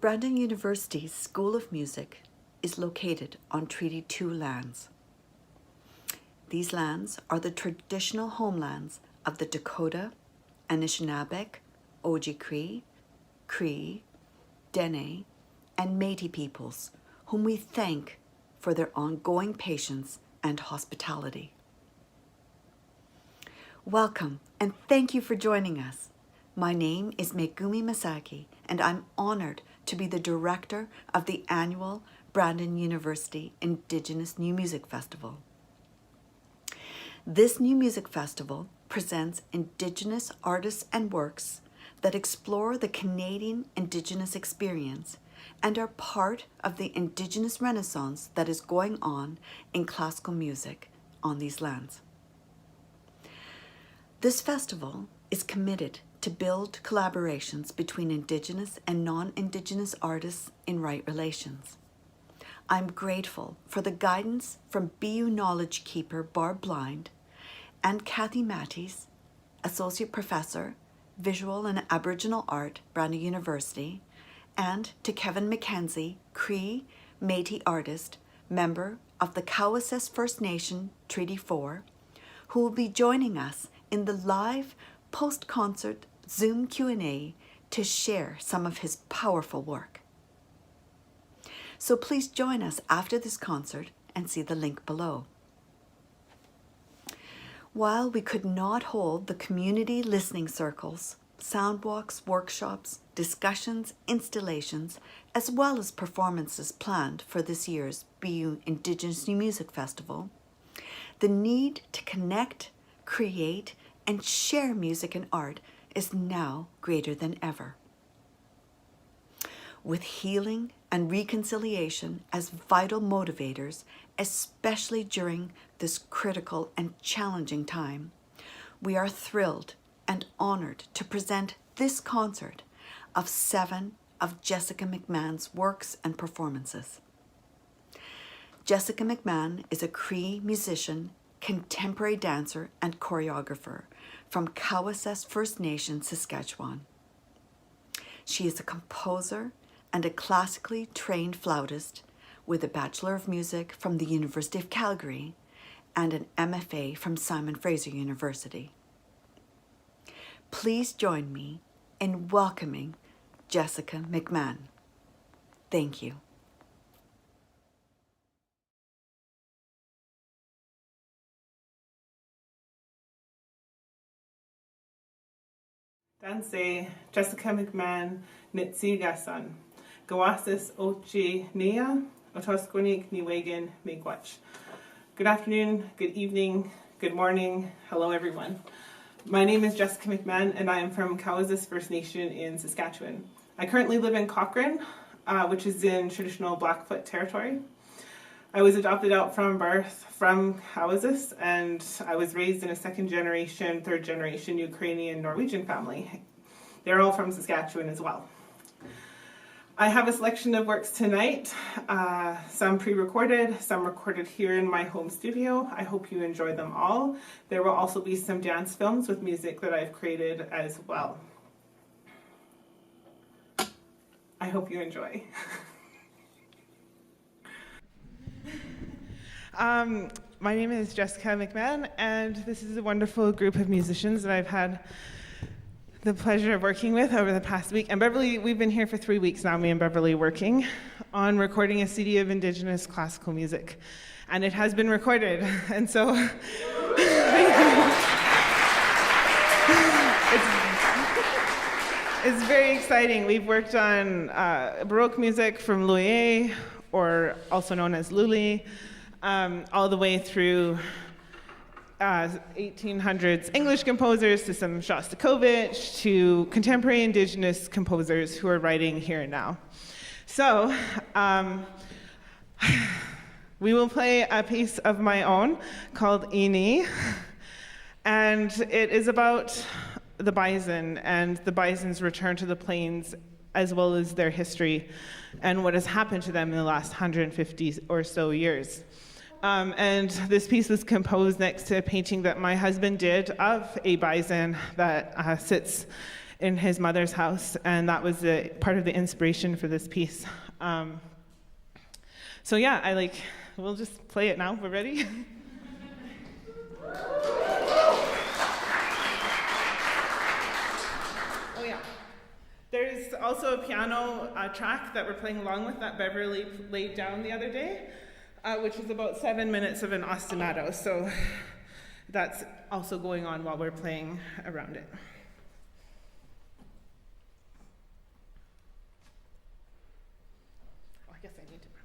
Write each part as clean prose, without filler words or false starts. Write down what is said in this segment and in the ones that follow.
Brandon University's School of Music is located on Treaty 2 lands. These lands are the traditional homelands of the Dakota, Anishinaabeg, Oji-Cree, Cree, Dene, and Métis peoples, whom we thank for their ongoing patience and hospitality. Welcome, and thank you for joining us. My name is Megumi Masaki, and I'm honored to be the director of the annual Brandon University Indigenous New Music Festival. This New Music Festival presents Indigenous artists and works that explore the Canadian Indigenous experience and are part of the Indigenous Renaissance that is going on in classical music on these lands. This festival is committed to build collaborations between Indigenous and non-Indigenous artists in right relations. I'm grateful for the guidance from BU Knowledge Keeper Barb Blind and Kathy Matties, Associate Professor, Visual and Aboriginal Art, Brandon University, and to Kevin Mackenzie, Cree, Métis artist, member of the Cowessess First Nation Treaty 4, who will be joining us in the live post-concert Zoom Q&A to share some of his powerful work. So please join us after this concert and see the link below. While we could not hold the community listening circles, sound walks, workshops, discussions, installations, as well as performances planned for this year's BU Indigenous New Music Festival, the need to connect, create, and share music and art is now greater than ever. With healing and reconciliation as vital motivators, especially during this critical and challenging time, we are thrilled and honored to present this concert of 7 of Jessica Mcmahon's works and performances. Jessica Mcmahon is a Cree musician, contemporary dancer, and choreographer from Cowessess First Nation, Saskatchewan. She is a composer and a classically trained flautist with a Bachelor of Music from the University of Calgary and an MFA from Simon Fraser University. Please join me in welcoming Jessica Mcmahon. Thank you. Danse Jessica Mcmahon Nitsigasan. Gawasis Ochi Nia, Otoskonik Niwagan Miigwach. Good afternoon, good evening, good morning. Hello, everyone. My name is Jessica Mcmahon, and I am from Cowessess First Nation in Saskatchewan. I currently live in Cochrane, which is in traditional Blackfoot territory. I was adopted out from birth from Cowessess, and I was raised in a second generation, third generation Ukrainian Norwegian family. They're all from Saskatchewan as well. I have a selection of works tonight, some pre-recorded, some recorded here in my home studio. I hope you enjoy them all. There will also be some dance films with music that I've created as well. I hope you enjoy. My name is Jessica Mcmahon, and this is a wonderful group of musicians that I've had the pleasure of working with over the past week. And Beverly, we've been here for 3 weeks now, me and Beverly, working on recording a CD of Indigenous classical music. And it has been recorded, and so it's very exciting. We've worked on Baroque music from Loyer, or also known as Luli, all the way through 1800s English composers to some Shostakovich to contemporary Indigenous composers who are writing here and now. So we will play a piece of my own called Ini, and it is about the bison and the bison's return to the plains, as well as their history and what has happened to them in the last 150 or so years. And this piece was composed next to a painting that my husband did of a bison that sits in his mother's house, and that was part of the inspiration for this piece. So yeah, we'll just play it now. We're ready? Oh yeah. There's also a piano track that we're playing along with that Beverly laid down the other day, which is about 7 minutes of an ostinato. So that's also going on while we're playing around it. Oh, I guess I need to press.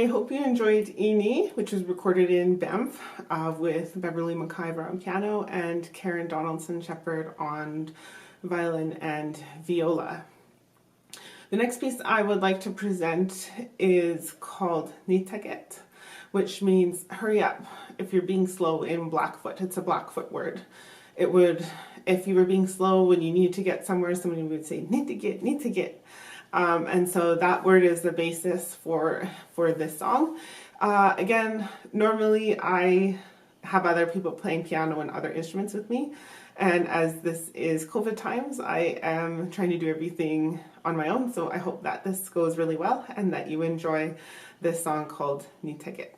I hope you enjoyed Ini, which was recorded in Banff with Beverly McIver on piano and Karen Donaldson-Shepherd on violin and viola. The next piece I would like to present is called Nitaket, which means hurry up if you're being slow in Blackfoot. It's a Blackfoot word. It would, if you were being slow when you needed to get somewhere, somebody would say Nitaket, Nitaket. And so that word is the basis for this song. Again, normally I have other people playing piano and other instruments with me. And as this is COVID times, I am trying to do everything on my own. So I hope that this goes really well and that you enjoy this song called Nitaket.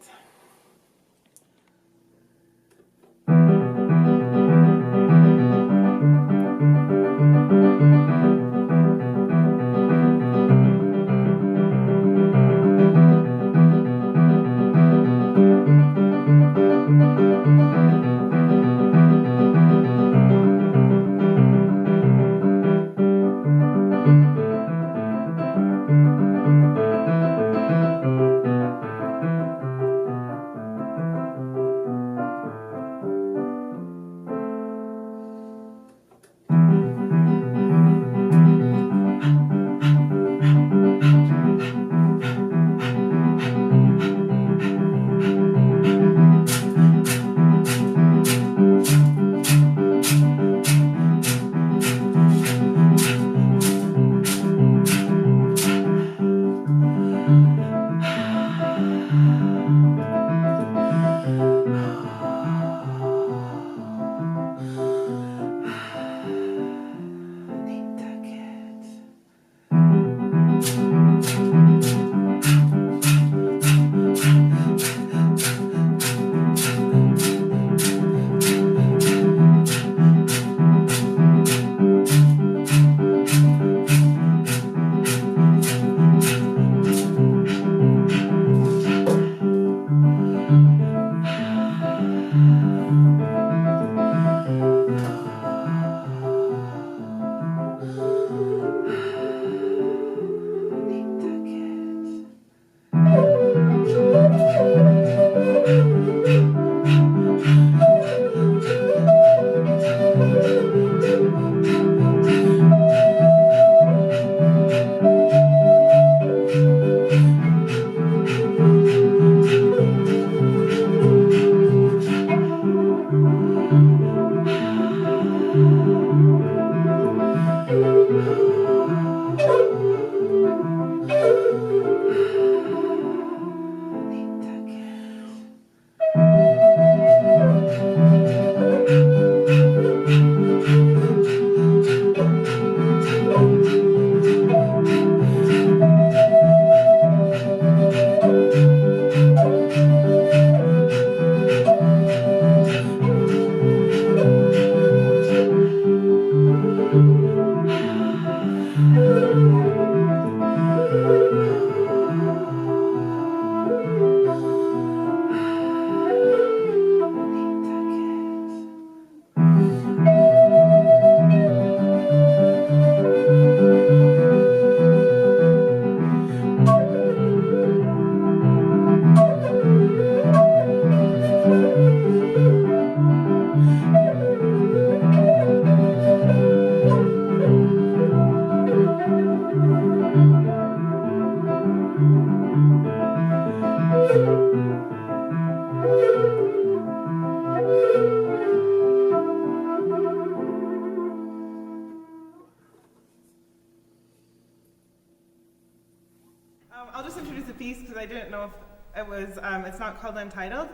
I'll just introduce the piece because I didn't know if it was, it's not called Untitled.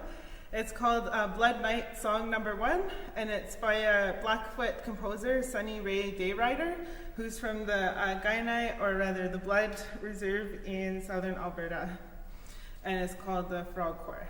It's called Blood Night Song Number 1, and it's by a Blackfoot composer, Sunny Ray Dayrider, who's from the Kainai, or rather the Blood Reserve in southern Alberta, and it's called the Frog Chorus.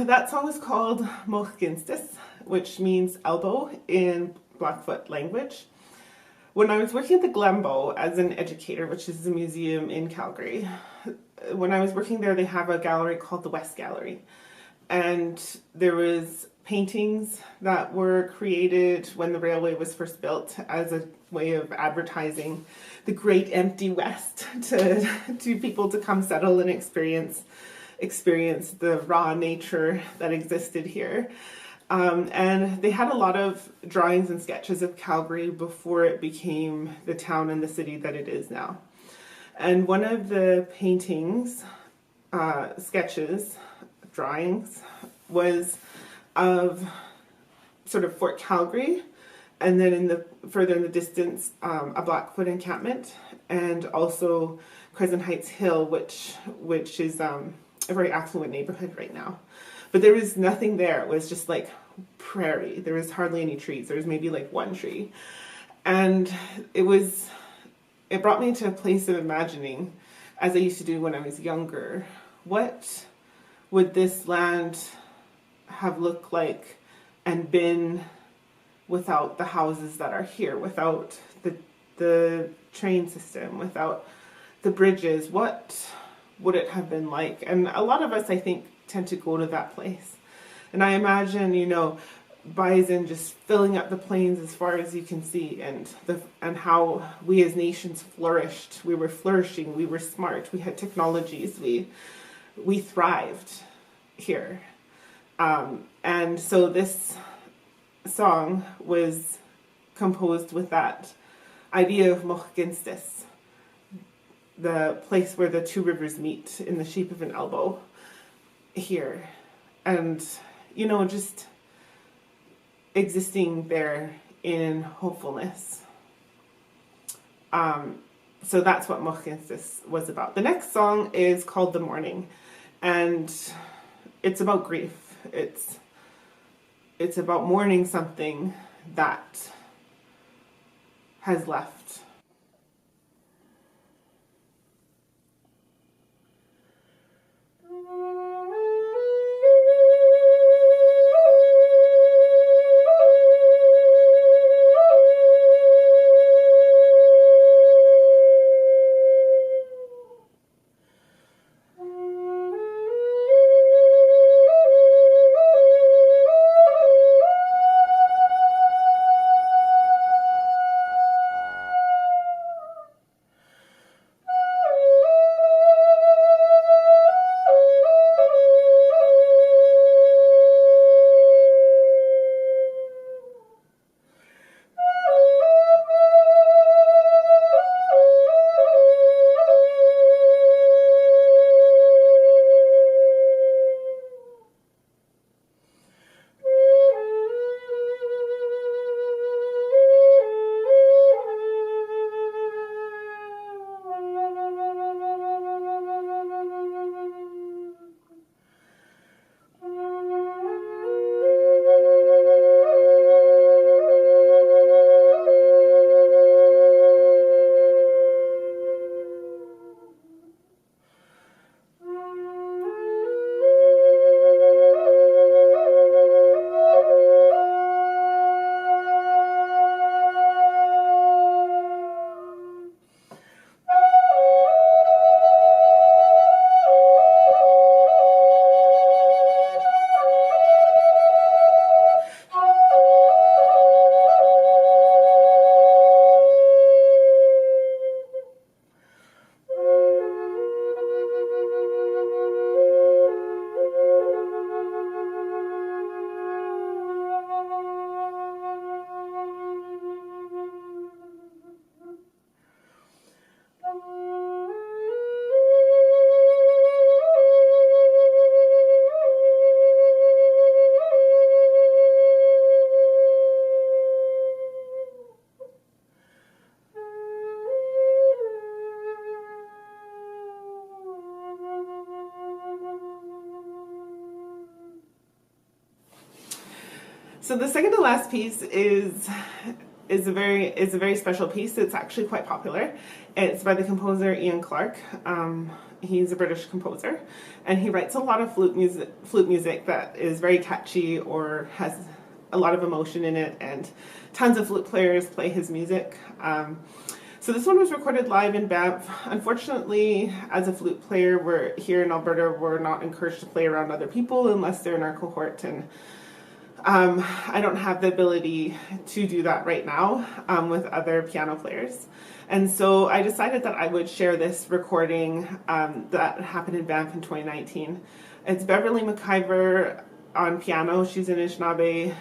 that song was called Mckenzie, which means elbow in Blackfoot language. When I was working at the Glenbow as an educator, which is a museum in Calgary, when I was working there, they have a gallery called the West Gallery. And there was paintings that were created when the railway was first built as a way of advertising the great empty West to people to come settle and experience the raw nature that existed here. And they had a lot of drawings and sketches of Calgary before it became the town and the city that it is now. And one of the paintings, sketches, drawings, was of sort of Fort Calgary, and then further in the distance, a Blackfoot encampment, and also Crescent Heights Hill, which is a very affluent neighborhood right now. But there was nothing there. It was just like prairie. There was hardly any trees. There was maybe like one tree. And it brought me to a place of imagining, as I used to do when I was younger, what would this land have looked like and been without the houses that are here, without the train system, without the bridges? What would it have been like? And a lot of us, I think, tend to go to that place. And I imagine, bison just filling up the plains as far as you can see, and how we as nations flourished. We were flourishing, we were smart, we had technologies, we thrived here. And so this song was composed with that idea of Mckenzie, the place where the two rivers meet in the shape of an elbow here. And, just existing there in hopefulness. So that's what Mckenzie was about. The next song is called The Morning, and it's about grief. It's about mourning something that has left. So the second to last piece is is a very special piece. It's actually quite popular. It's by the composer Ian Clark. He's a British composer, and he writes a lot of flute music that is very catchy or has a lot of emotion in it, and tons of flute players play his music. So this one was recorded live in Banff. Unfortunately, as a flute player, we're here in Alberta, we're not encouraged to play around other people unless they're in our cohort, and I don't have the ability to do that right now with other piano players. And so I decided that I would share this recording that happened in Banff in 2019. It's Beverly McIver on piano. She's an Anishinaabe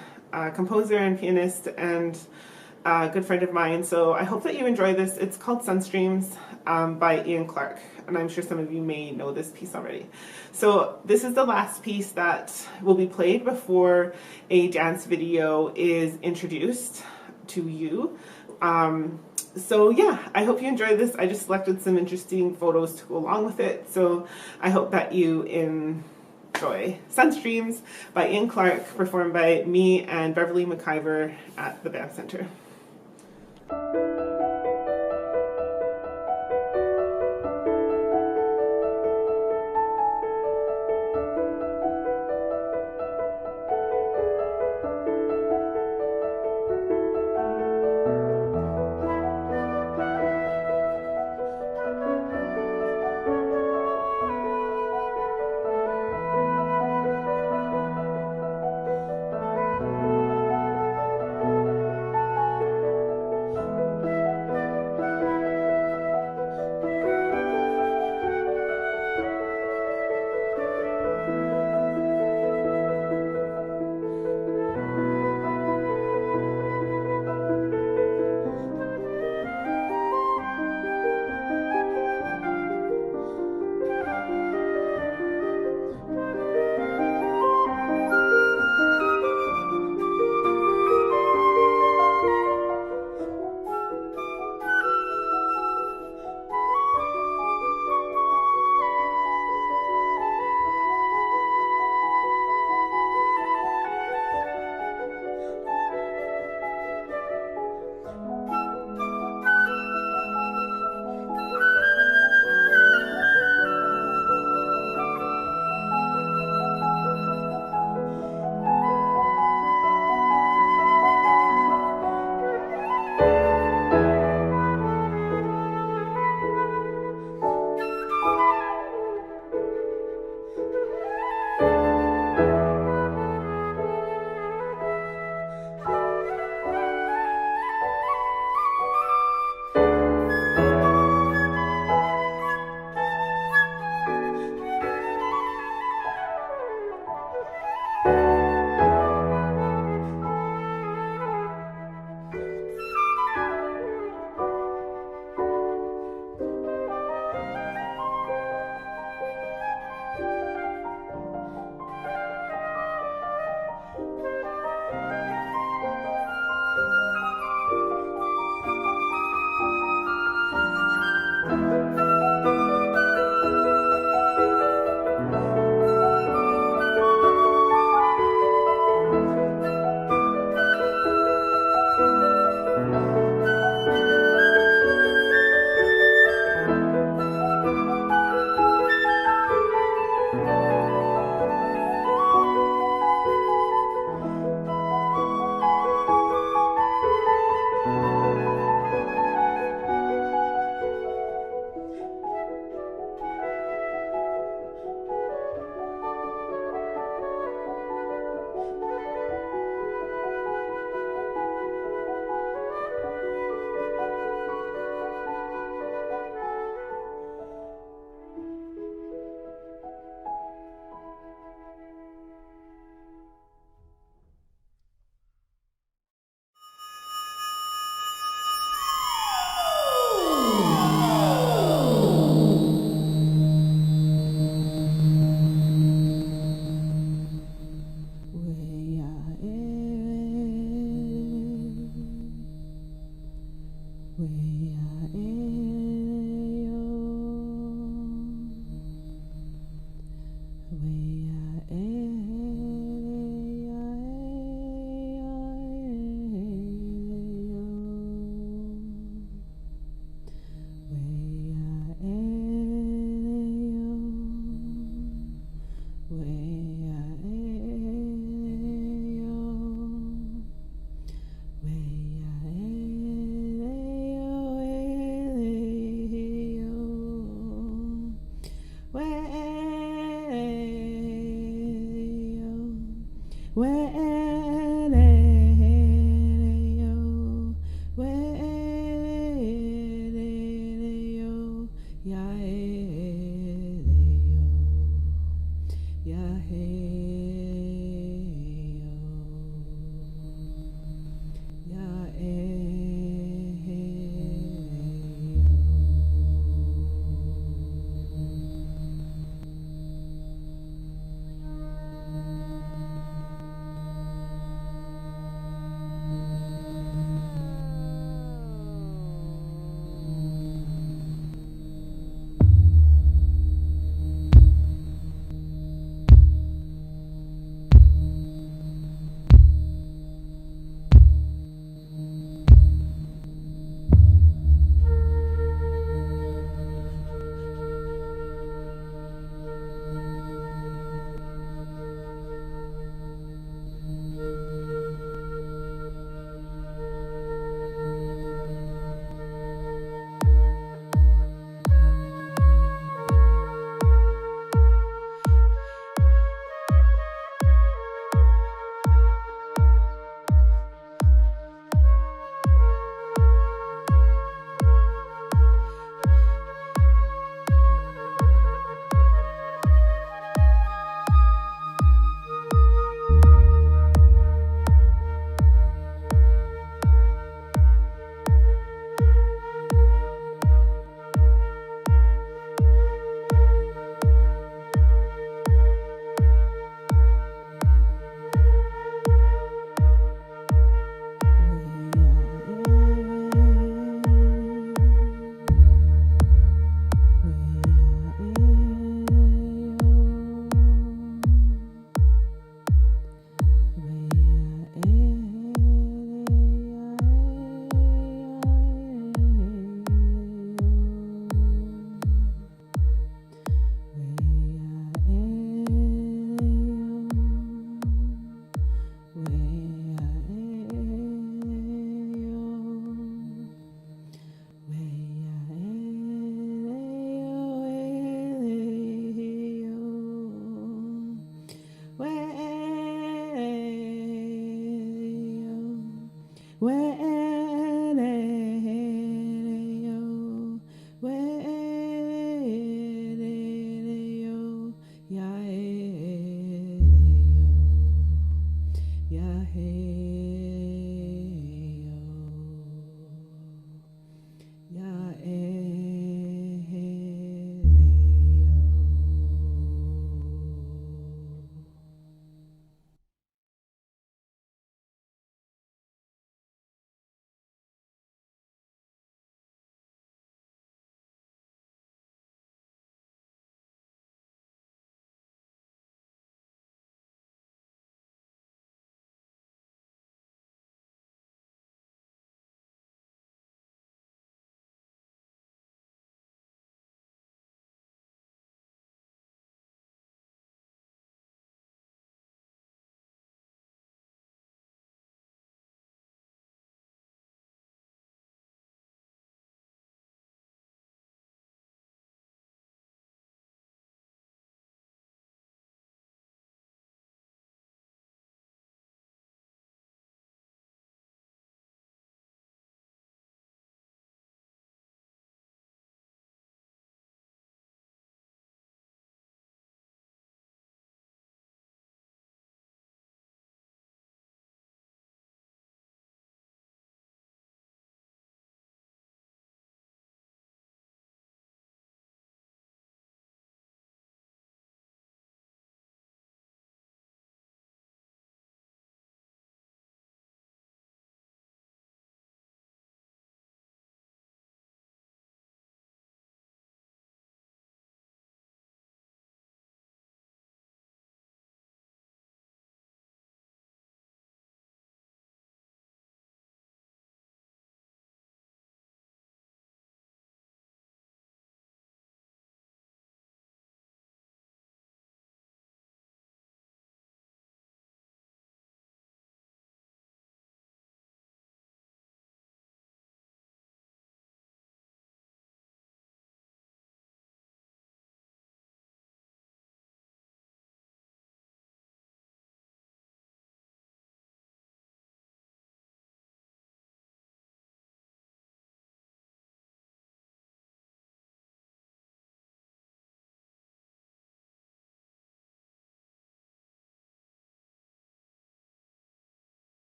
composer and pianist, and a good friend of mine. So I hope that you enjoy this. It's called Sunstreams by Ian Clark, and I'm sure some of you may know this piece already. So this is the last piece that will be played before a dance video is introduced to you. So yeah, I hope you enjoy this. I just selected some interesting photos to go along with it. So I hope that you enjoy Sunstreams by Ian Clark, performed by me and Beverly McIver at the Banff Centre.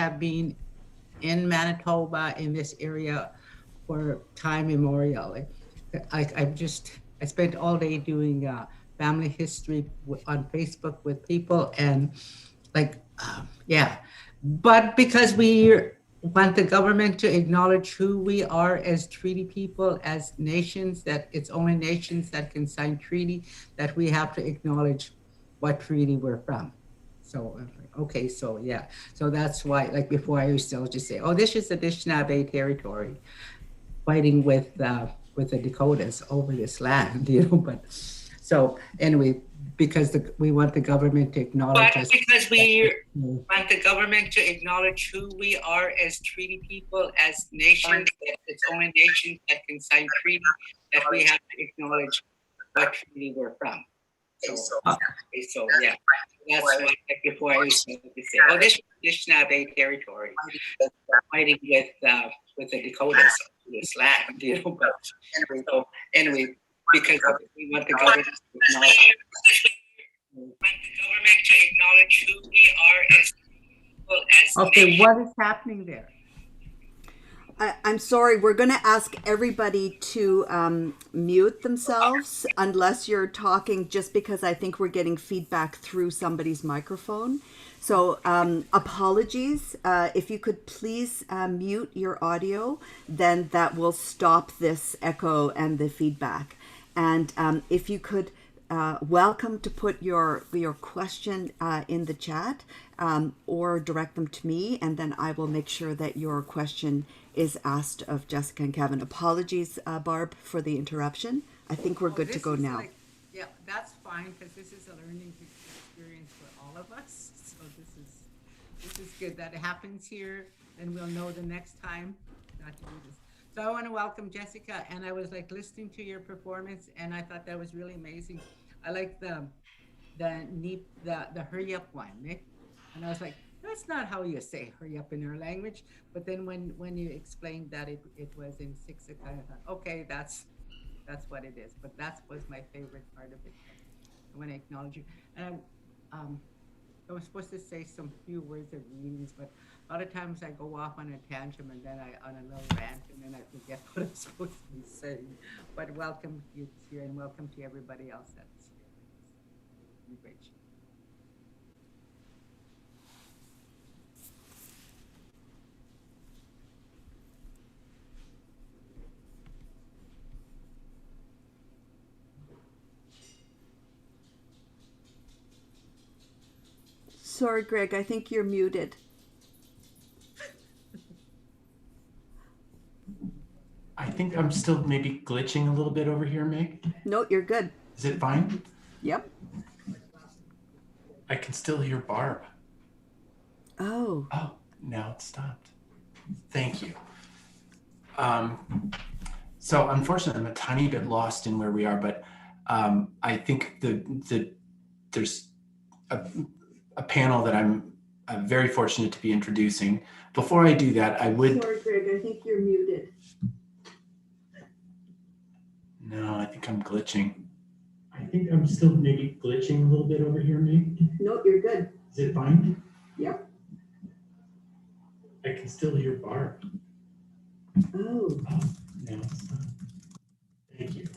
have been in Manitoba, in this area, for time immemorial. I spent all day doing family history on Facebook with people, and yeah. But because we want the government to acknowledge who we are as treaty people, as nations, that it's only nations that can sign treaty, that we have to acknowledge what treaty we're from. So, okay, so yeah. So that's why, like before, I used to just say, oh, this is the Anishinaabe territory, fighting with the Dakotas over this land, But so anyway, because we want the government to acknowledge us. Because we want the government to acknowledge who we are as treaty people, as nations, that it's only nations that can sign treaty, that we have to acknowledge what treaty we're from. So yeah, that's why, like before, I used to say, oh, this is Anishinaabe territory, fighting with the Dakotas over this land, But so anyway, because we want the government to acknowledge who we are as people, as okay, what is happening there? I'm sorry, we're going to ask everybody to mute themselves unless you're talking, just because I think we're getting feedback through somebody's microphone. So apologies. If you could please mute your audio, then that will stop this echo and the feedback. And if you could, welcome to put your question in the chat or direct them to me, and then I will make sure that your question is asked of Jessica and Kevin. Apologies, Barb, for the interruption. I think we're good to go now. Yeah, that's fine, because this is a learning experience for all of us. So this is good that it happens here, and we'll know the next time not to do this. So I want to welcome Jessica, and I was listening to your performance, and I thought that was really amazing. I like the hurry up one, Nick, and I was like, that's not how you say hurry up in our language. But then when you explained that it was in Siksika, I thought, okay, that's what it is. But that was my favorite part of it. I want to acknowledge you. And I was supposed to say some few words of greetings, but a lot of times I go off on a tangent and then on a little rant, and then I forget what I'm supposed to be saying. But welcome you here, and welcome to everybody else that's here. Great. Sorry, Greg, I think you're muted. I think I'm still maybe glitching a little bit over here, Meg. No, you're good. Is it fine? Yep. I can still hear Barb. Oh. Oh, now it stopped. Thank you. So unfortunately, I'm a tiny bit lost in where we are, but I think there's a panel that I'm very fortunate to be introducing. Before I do that, I would... Sorry, Greg, I think you're muted. No, I think I'm glitching. I think I'm still maybe glitching a little bit over here, Meg. No, you're good. Is it fine? Yep. I can still hear Barb. Oh. Oh, now it's not. Thank you.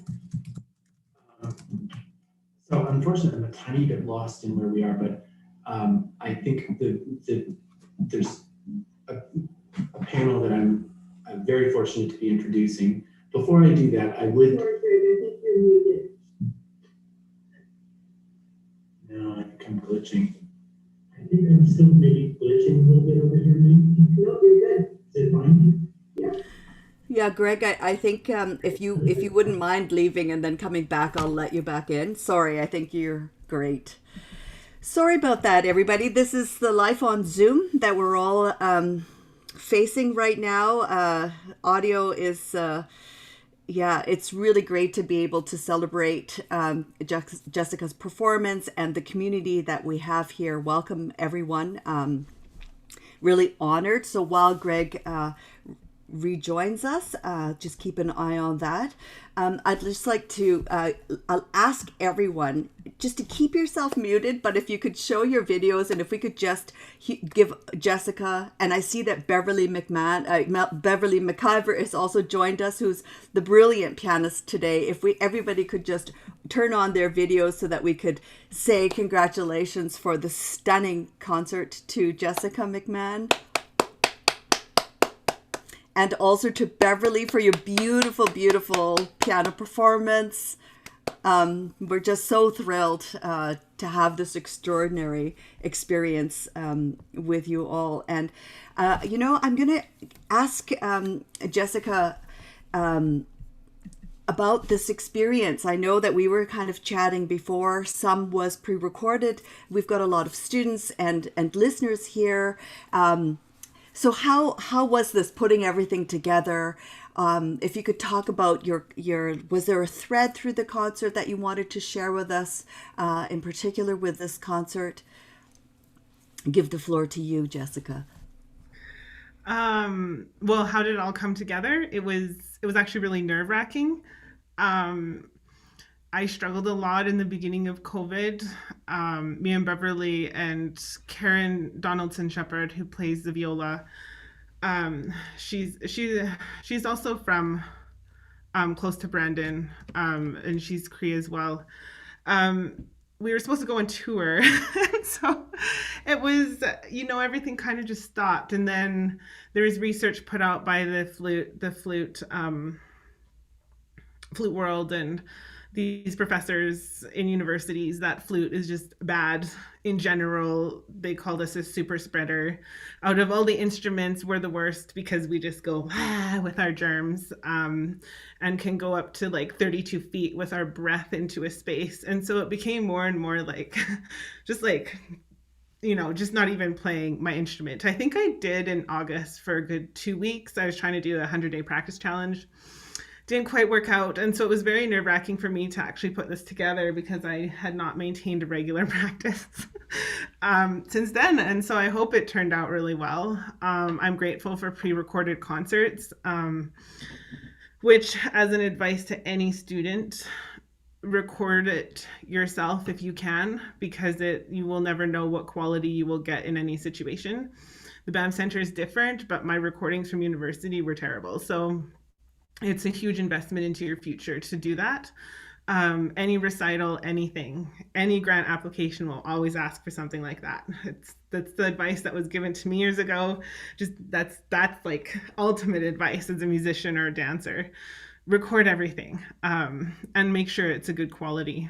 So unfortunately, I'm a tiny bit lost in where we are, but I think there's a panel that I'm very fortunate to be introducing. Before I do that, I would... Sorry, Greg, I think you're muted. No, I think I'm glitching. I think I'm still maybe glitching a little bit over here, maybe. No, you're good. Is it fine? Yeah. Yeah, Greg, I think if you wouldn't mind leaving and then coming back, I'll let you back in. Sorry, I think you're great. Sorry about that, everybody. This is the life on Zoom that we're all facing right now. Audio is... yeah, it's really great to be able to celebrate Jessica's performance and the community that we have here. Welcome, everyone. Really honored. So while Greg rejoins us, just keep an eye on that. I'd just like to I'll ask everyone just to keep yourself muted, but if you could show your videos, and if we could just give Jessica, and I see that Beverly McIver has also joined us, who's the brilliant pianist today. If everybody could just turn on their videos so that we could say congratulations for the stunning concert to Jessica McMann. And also to Beverly for your beautiful, beautiful piano performance. We're just so thrilled to have this extraordinary experience with you all. And, I'm going to ask Jessica about this experience. I know that we were kind of chatting before. Some was pre-recorded. We've got a lot of students and listeners here. So how was this, putting everything together? If you could talk about your was there a thread through the concert that you wanted to share with us, in particular with this concert? Give the floor to you, Jessica. Well, how did it all come together? It was actually really nerve-wracking. I struggled a lot in the beginning of COVID. Me and Beverly and Karen Donaldson-Shepherd, who plays the viola, she's also from close to Brandon, and she's Cree as well. We were supposed to go on tour, so it was, everything kind of just stopped. And then there was research put out by the flute world and these professors in universities that flute is just bad in general. They called us a super spreader. Out of all the instruments, we're the worst because we just go with our germs, and can go up to like 32 feet with our breath into a space. And so it became more and more like, just not even playing my instrument. I think I did in August for a good 2 weeks. I was trying to do a 100-day practice challenge. Didn't quite work out. And so it was very nerve-wracking for me to actually put this together because I had not maintained a regular practice since then. And so I hope it turned out really well. I'm grateful for pre-recorded concerts, which, as an advice to any student, record it yourself if you can, because you will never know what quality you will get in any situation. The BAM Center is different, but my recordings from university were terrible. So it's a huge investment into your future to do that. Any recital, anything, any grant application will always ask for something like that. That's the advice that was given to me years ago. Just that's like ultimate advice as a musician or a dancer. Record everything, and make sure it's a good quality.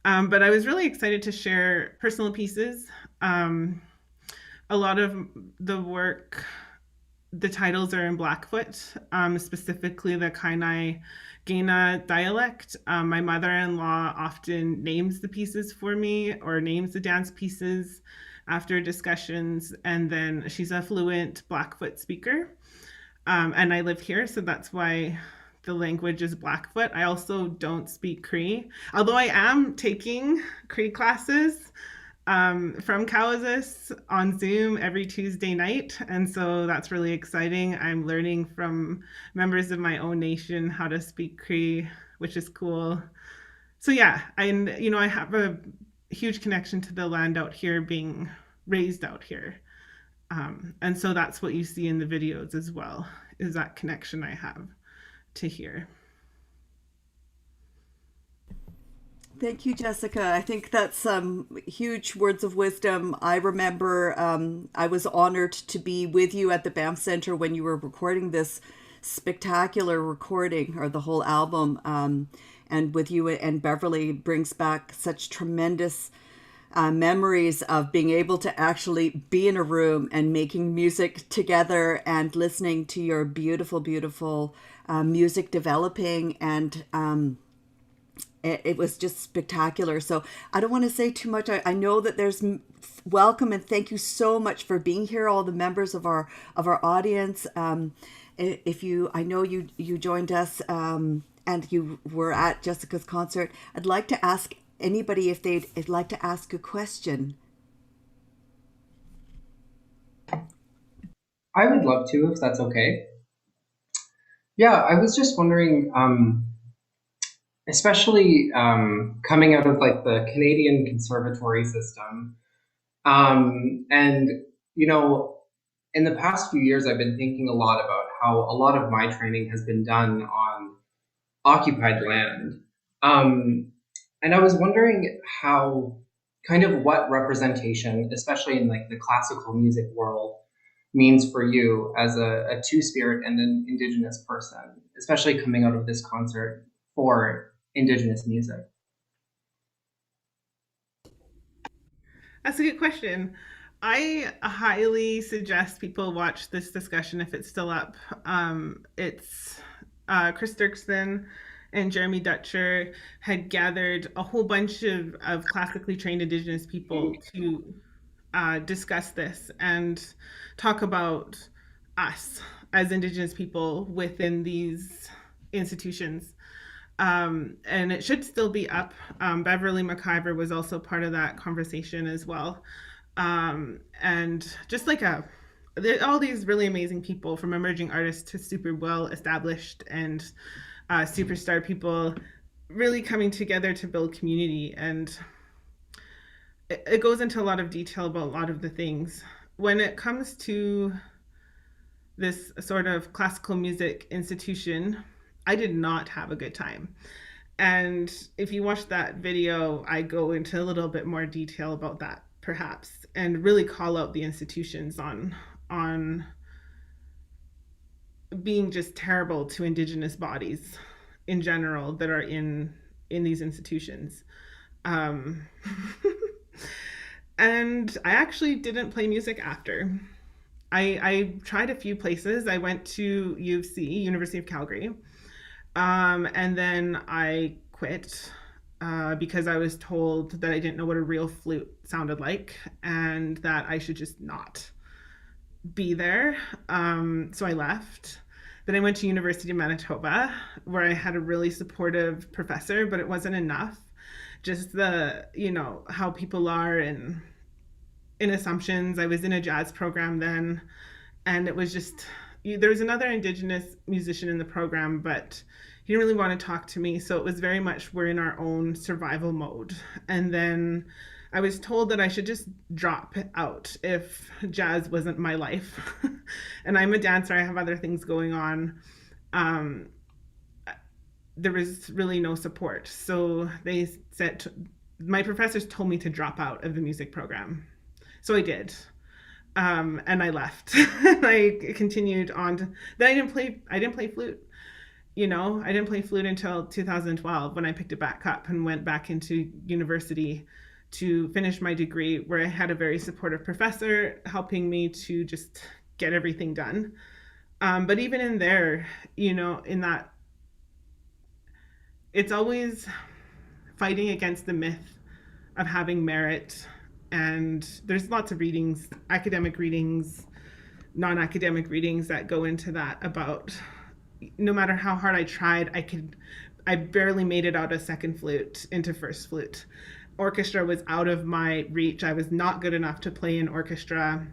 But I was really excited to share personal pieces. A lot of the work, the titles are in Blackfoot, specifically the Kainai Gaina dialect. My mother-in-law often names the pieces for me, or names the dance pieces after discussions, and then she's a fluent Blackfoot speaker. And I live here, so that's why the language is Blackfoot. I also don't speak Cree, although I am taking Cree classes from Kawasis on Zoom every Tuesday night. And so that's really exciting. I'm learning from members of my own nation how to speak Cree, which is cool. So yeah, I have a huge connection to the land out here, being raised out here. And so that's what you see in the videos as well, is that connection I have to here. Thank you, Jessica. I think that's some huge words of wisdom. I remember I was honored to be with you at the BAM Center when you were recording this spectacular recording, or the whole album. And with you and Beverly brings back such tremendous memories of being able to actually be in a room and making music together and listening to your beautiful, beautiful music developing. And it was just spectacular. So I don't want to say too much. I know that there's welcome, and thank you so much for being here, all the members of our audience. I know you joined us and you were at Jessica's concert. I'd like to ask anybody if they'd like to ask a question. I would love to, if that's okay. Yeah, I was just wondering, especially coming out of like the Canadian conservatory system. And, you know, in the past few years, I've been thinking a lot about how a lot of my training has been done on occupied land. And I was wondering how, kind of what representation, especially in like the classical music world, means for you as a two-spirit and an Indigenous person, especially coming out of this concert for Indigenous music. That's a good question. I highly suggest people watch this discussion if it's still up. It's Chris Dirksen and Jeremy Dutcher had gathered a whole bunch of classically trained Indigenous people to discuss this and talk about us as Indigenous people within these institutions. And it should still be up. Beverly McIver was also part of that conversation as well. And just like all these really amazing people, from emerging artists to super well established and superstar people, really coming together to build community. And it goes into a lot of detail about a lot of the things. When it comes to this sort of classical music institution, I did not have a good time. And if you watch that video, I go into a little bit more detail about that, perhaps, and really call out the institutions on being just terrible to Indigenous bodies in general that are in these institutions. And I actually didn't play music after. I tried a few places. I went to U of C, University of Calgary, and then I quit because I was told that I didn't know what a real flute sounded like and that I should just not be there. So I left. Then I went to University of Manitoba, where I had a really supportive professor, but it wasn't enough. Just how people are and in assumptions. I was in a jazz program then, and it was just, there was another Indigenous musician in the program, but he didn't really want to talk to me. So it was very much, we're in our own survival mode. And then I was told that I should just drop out if jazz wasn't my life. And I'm a dancer, I have other things going on. There was really no support. So they said, my professors told me to drop out of the music program. So I did. And I left. I continued on. Then I didn't play flute. I didn't play flute until 2012 when I picked it back up and went back into university to finish my degree, where I had a very supportive professor helping me to just get everything done. But even in there, in that, it's always fighting against the myth of having merit. And there's lots of readings, academic readings, non-academic readings that go into that about, no matter how hard I tried, I barely made it out of second flute into first flute. Orchestra was out of my reach. I was not good enough to play in orchestra.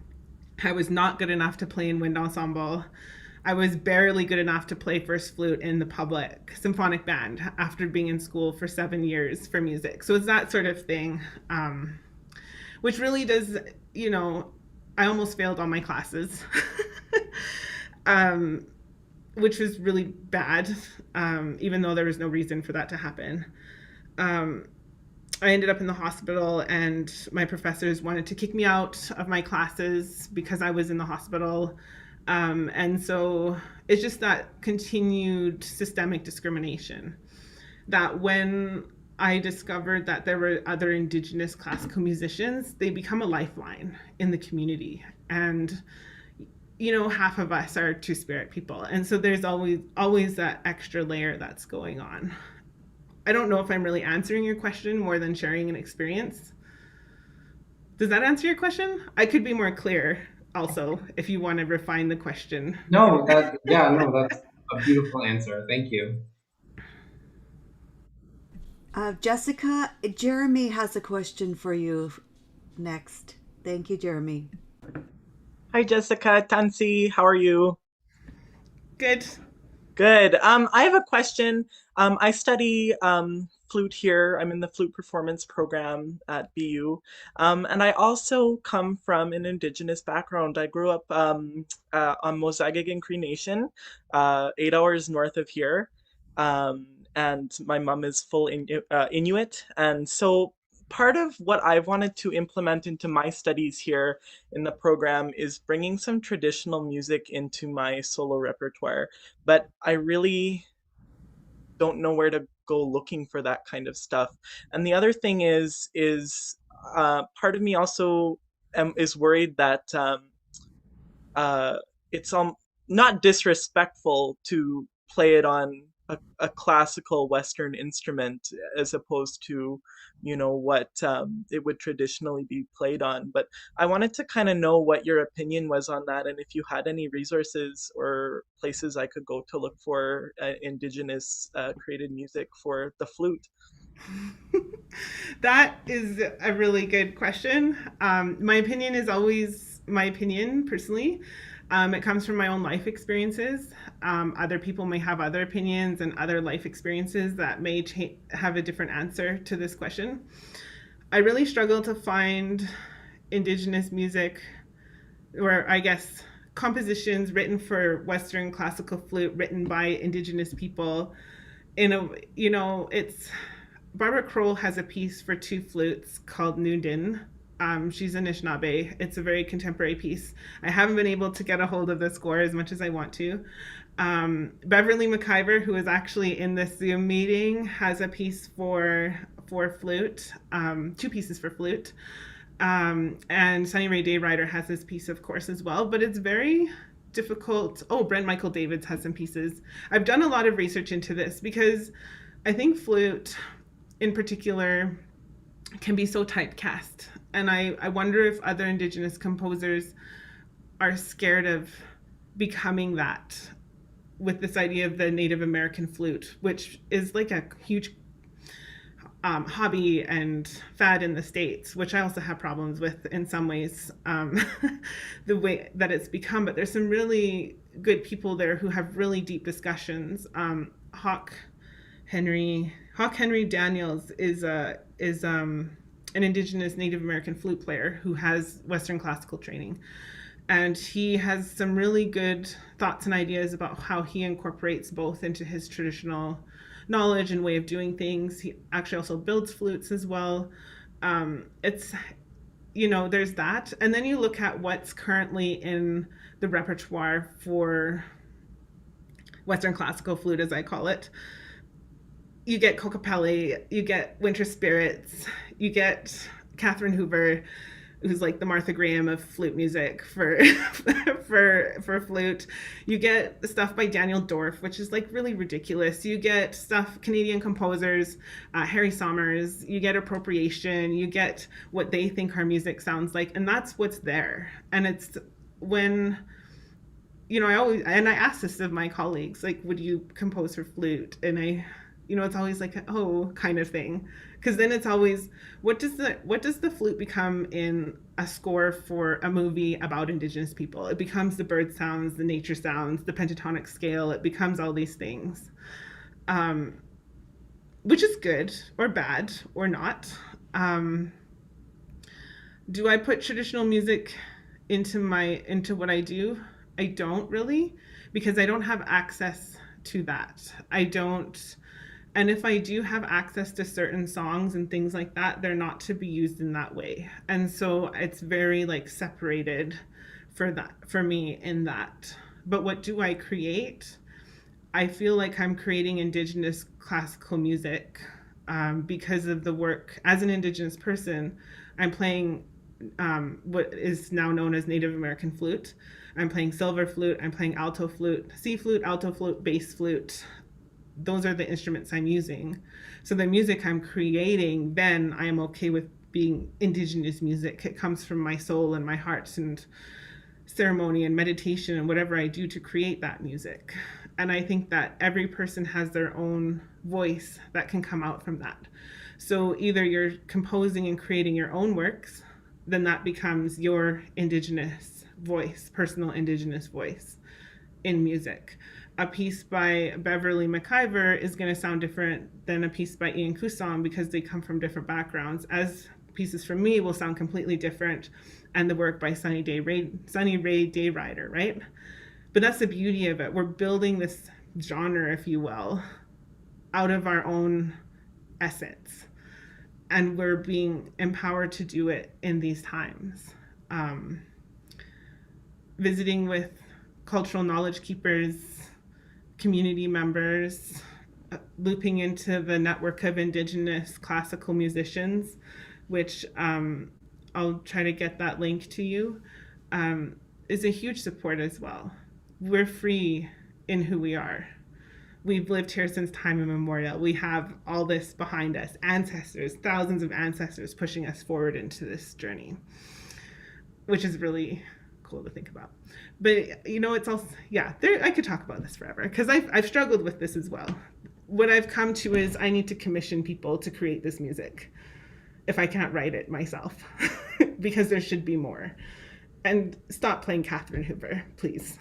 I was not good enough to play in wind ensemble. I was barely good enough to play first flute in the public symphonic band after being in school for 7 years for music. So it's that sort of thing, which really does, I almost failed all my classes, which was really bad, even though there was no reason for that to happen. I ended up in the hospital, and my professors wanted to kick me out of my classes because I was in the hospital. And so it's just that continued systemic discrimination, that when I discovered that there were other Indigenous classical musicians, they become a lifeline in the community. And half of us are two-spirit people. And so there's always that extra layer that's going on. I don't know if I'm really answering your question more than sharing an experience. Does that answer your question? I could be more clear also, if you want to refine the question. No, that's a beautiful answer. Thank you. Jessica, Jeremy has a question for you next. Thank you, Jeremy. Hi, Jessica, Tansi, how are you? Good. Good. I have a question. I study flute here. I'm in the flute performance program at BU. And I also come from an Indigenous background. I grew up on Mosagagan Cree Nation, 8 hours north of here. And my mom is full Inuit. And so part of what I wanted to implement into my studies here in the program is bringing some traditional music into my solo repertoire, but I really don't know where to go looking for that kind of stuff. And the other thing is part of me also is worried that it's not disrespectful to play it on a classical Western instrument as opposed to, what it would traditionally be played on. But I wanted to kind of know what your opinion was on that, and if you had any resources or places I could go to look for Indigenous created music for the flute. That is a really good question. My opinion is always my opinion personally. It comes from my own life experiences. Other people may have other opinions and other life experiences that may have a different answer to this question. I really struggle to find Indigenous music, or I guess compositions written for Western classical flute written by Indigenous people. It's Barbara Kroll has a piece for two flutes called Nundin. She's Anishinaabe. It's a very contemporary piece. I haven't been able to get a hold of the score as much as I want to. Beverly McIver, who is actually in this Zoom meeting, has a piece for flute, two pieces for flute. And Sunny Ray Dayrider has this piece, of course, as well, but it's very difficult. Oh, Brent Michael Davids has some pieces. I've done a lot of research into this because I think flute in particular can be so typecast. And I wonder if other Indigenous composers are scared of becoming that with this idea of the Native American flute, which is like a huge hobby and fad in the States, which I also have problems with in some ways, the way that it's become. But there's some really good people there who have really deep discussions. Hawk Henry Daniels is an Indigenous Native American flute player who has Western classical training. And he has some really good thoughts and ideas about how he incorporates both into his traditional knowledge and way of doing things. He actually also builds flutes as well. There's that. And then you look at what's currently in the repertoire for Western classical flute, as I call it. You get Kokopelli, you get Winter Spirits, you get Catherine Hoover, who's like the Martha Graham of flute music for flute. You get stuff by Daniel Dorff, which is like really ridiculous. You get stuff, Canadian composers, Harry Sommers. You get appropriation. You get what they think our music sounds like, and that's what's there. And it's when, I ask this of my colleagues, like, would you compose for flute? And it's always like, oh, kind of thing. Because then it's always, what does the flute become in a score for a movie about Indigenous people? It becomes the bird sounds, the nature sounds, the pentatonic scale. It becomes all these things, which is good or bad or not. Do I put traditional music into what I do? I don't really, because I don't have access to that. And if I do have access to certain songs and things like that, they're not to be used in that way. And so it's very like separated for me in that. But what do I create? I feel like I'm creating Indigenous classical music because of the work as an Indigenous person. I'm playing what is now known as Native American flute. I'm playing silver flute. I'm playing alto flute, C flute, alto flute, bass flute. Those are the instruments I'm using. So the music I'm creating, then I am okay with being Indigenous music. It comes from my soul and my heart and ceremony and meditation and whatever I do to create that music. And I think that every person has their own voice that can come out from that. So either you're composing and creating your own works, then that becomes your Indigenous voice, personal Indigenous voice in music. a piece by Beverly McIver is going to sound different than a piece by Ian Couson because they come from different backgrounds, as pieces from me will sound completely different, and the work by Sunny Ray Dayrider, right? But that's the beauty of it. We're building this genre, if you will, out of our own essence, and we're being empowered to do it in these times. Visiting with cultural knowledge keepers, community members, looping into the network of Indigenous classical musicians, which I'll try to get that link to you, is a huge support as well. We're free in who we are. We've lived here since time immemorial. We have all this behind us, ancestors, thousands of ancestors pushing us forward into this journey, which is really cool to think about. But you know, it's also, I could talk about this forever because I've struggled with this as well. What I've come to is I need to commission people to create this music if I can't write it myself, because there should be more. And stop playing Catherine Hoover, please.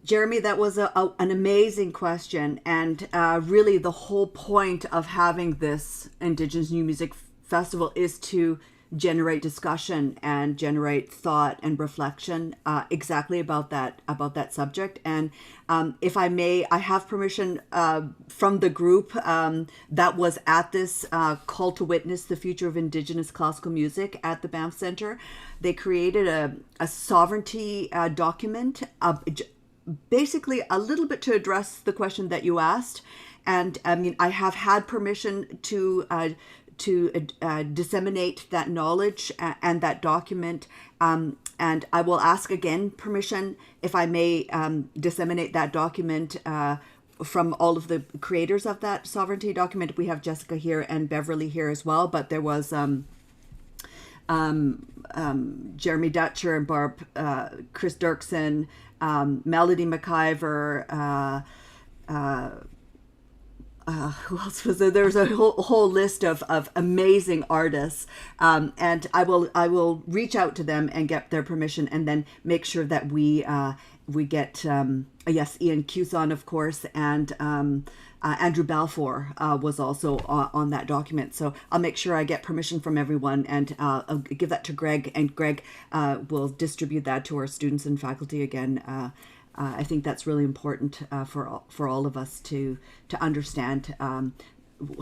Jeremy, that was an amazing question, and really the whole point of having this Indigenous New Music Festival is to generate discussion and generate thought and reflection exactly about that subject. And if I may, I have permission from the group that was at this call to witness the future of Indigenous classical music at the Banff Center. They created a sovereignty document, basically a little bit to address the question that you asked. And I mean, I have had permission to disseminate that knowledge and that document. And I will ask again permission, if I may, disseminate that document from all of the creators of that sovereignty document. We have Jessica here and Beverly here as well, but there was Jeremy Dutcher and Chris Dirksen, Melody McIver, who else was there? There was a whole list of amazing artists, and I will reach out to them and get their permission, and then make sure that we get yes, Ian Couson, of course, and Andrew Balfour was also on that document. So I'll make sure I get permission from everyone, and I'll give that to Greg, and Greg will distribute that to our students and faculty again. I think that's really important for all of us to understand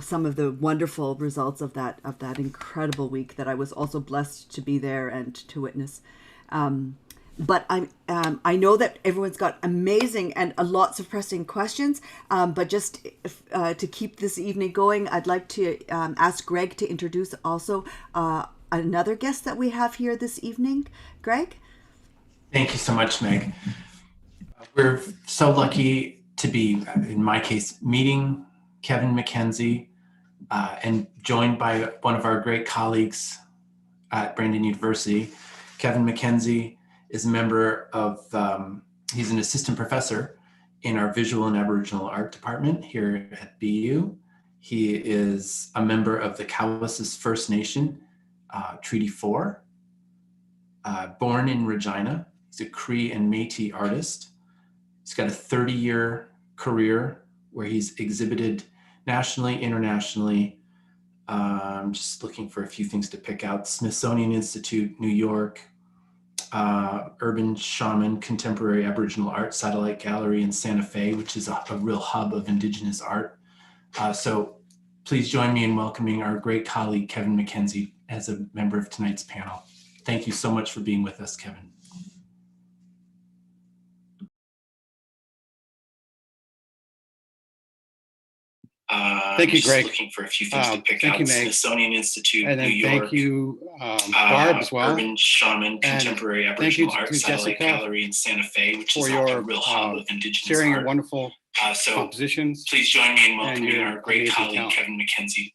some of the wonderful results of that incredible week that I was also blessed to be there and to witness. But I know that everyone's got amazing and lots of pressing questions. But just to keep this evening going, I'd like to ask Greg to introduce also another guest that we have here this evening. Greg? Thank you so much, Meg. We're so lucky to be, in my case, meeting Kevin Mackenzie and joined by one of our great colleagues at Brandon University. Kevin Mackenzie is a member of, he's an assistant professor in our Visual and Aboriginal Art department here at BU. He is a member of the Cowessess First Nation, Treaty 4, born in Regina. He's a Cree and Métis artist. He's got a 30-year career where he's exhibited nationally, internationally. I'm just looking for a few things to pick out. Smithsonian Institute, New York, Urban Shaman Contemporary Aboriginal Art Satellite Gallery in Santa Fe, which is a real hub of Indigenous art. So please join me in welcoming our great colleague, Kevin Mackenzie, as a member of tonight's panel. Thank you so much for being with us, Kevin. Thank you, Greg. Looking for a few things to pick thank out. you, Meg. Smithsonian Institute, And then New York. thank you, Barb, as well. Urban Shaman Contemporary And Aboriginal thank you Art to Satellite Jessica Gallery in Santa Fe, which for is your a real hub of Indigenous sharing art. your wonderful So compositions. please join me in welcoming your our great amazing colleague, talent. Kevin Mackenzie.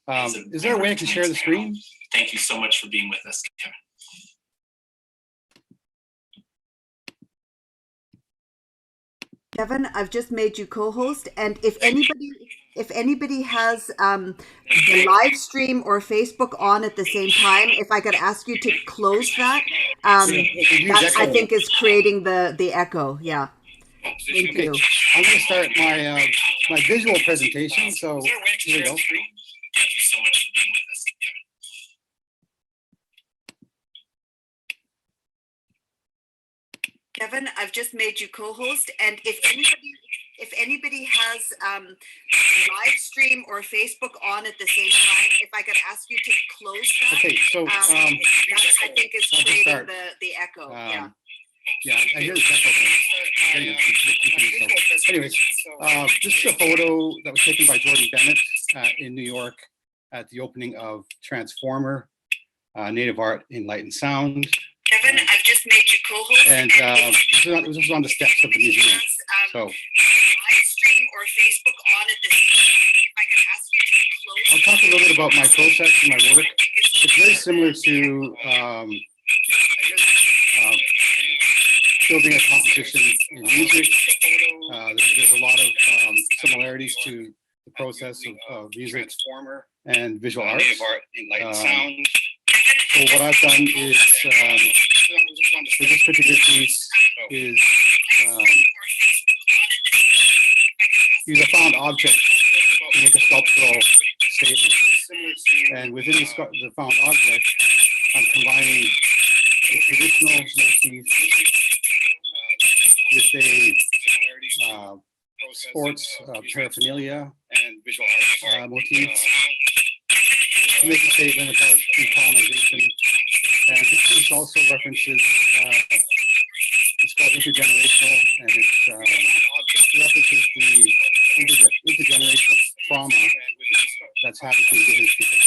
Is there a way I can share the screen? Thank you so much for being with us, Kevin. Kevin, I've just made you co-host, and if anybody has the live stream or Facebook on at the same time, if I could ask you to close that Huge that I echo. think is creating the echo. Yeah. Thank Okay, you. I'm going to start my my visual presentation. So here we go. Kevin, I've just made you co-host, and if anybody has live stream or Facebook on at the same time, if I could ask you to close that. Okay, so that I think is I'll just creating start. the echo. Yeah. Yeah, I hear the echo. Anyways, this is a photo that was taken by Jordan Bennett in New York at the opening of Transformer, Native Art in Light and Sound. Kevin, I've just made you co-host. And this is on the steps of the museum. So live stream or Facebook on at the same time, if I could ask you to close. I'll talk a little bit about my process and my work. It's very similar to building a composition in music. There's a lot of similarities to the process of music and visual arts. So what I've done is, for this particular piece, is use a found object to make a sculptural statement. And within the found object, I'm combining a traditional motif with a sports paraphernalia motif to make a statement about decolonization. And this piece also references, it's called intergenerational, and it references the intergenerational trauma that's happened to Indigenous people.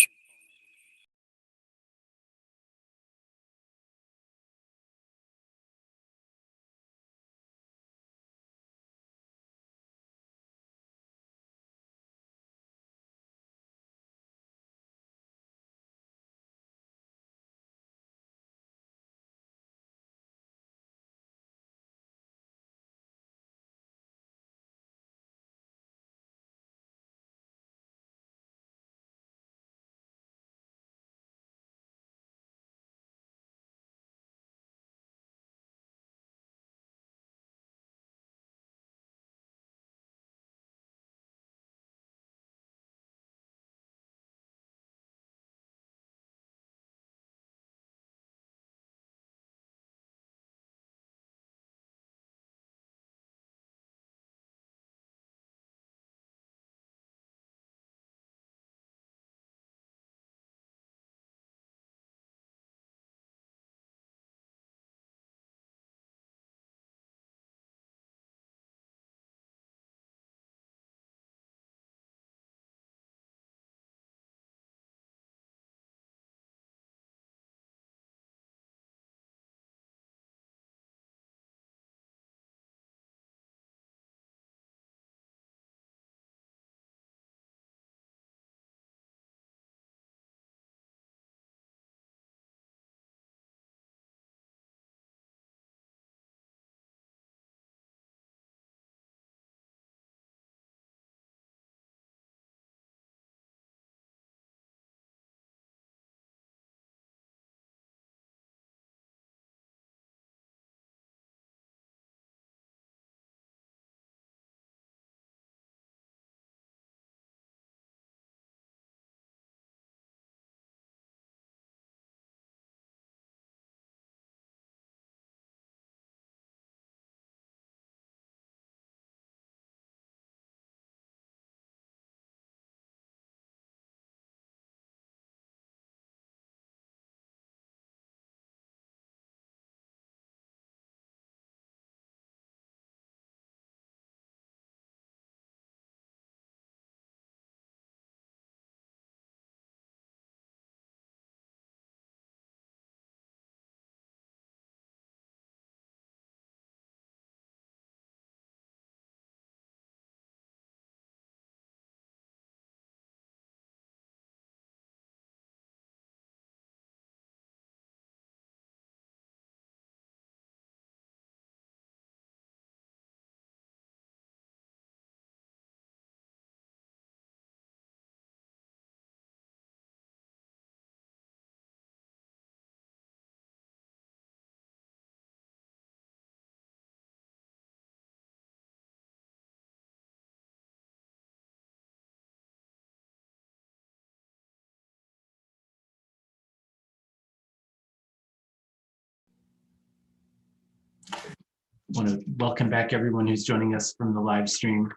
want to welcome back everyone who's joining us from the live stream.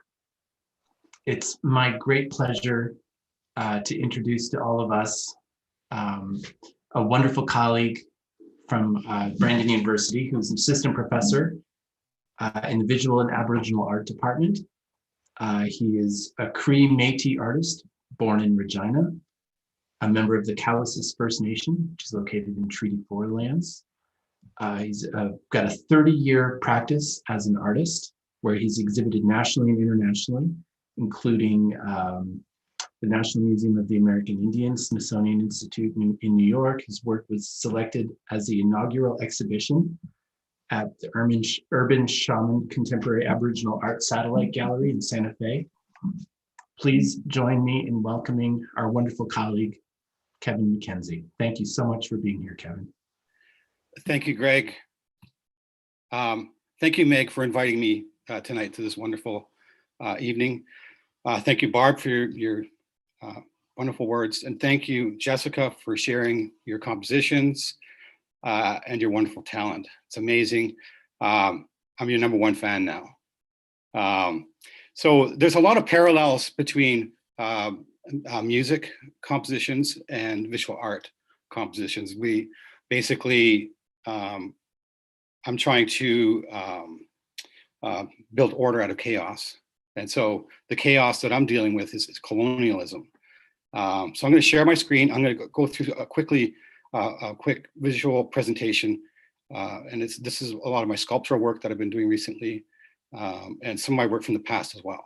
It's my great pleasure to introduce to all of us a wonderful colleague from Brandon University, who's an assistant professor in the Visual and Aboriginal Art Department. He is a Cree Métis artist born in Regina, a member of the Cowessess First Nation, which is located in Treaty 4 lands. He's got a 30-year practice as an artist where he's exhibited nationally and internationally, including the National Museum of the American Indians, Smithsonian Institute in New York. His work was selected as the inaugural exhibition at the Urban Shaman Contemporary Aboriginal Art Satellite Gallery in Santa Fe. Please join me in welcoming our wonderful colleague, Kevin Mackenzie. Thank you so much for being here, Kevin. Thank you, Greg. Thank you, Meg, for inviting me tonight to this wonderful evening. Thank you, Barb, for your wonderful words. And thank you, Jessica, for sharing your compositions and your wonderful talent. It's amazing. I'm your #1 fan now. So there's a lot of parallels between music compositions and visual art compositions. We basically, I'm trying to build order out of chaos. And so the chaos that I'm dealing with is colonialism. So I'm going to share my screen. I'm going to go through a quick visual presentation. And this is a lot of my sculptural work that I've been doing recently, and some of my work from the past as well.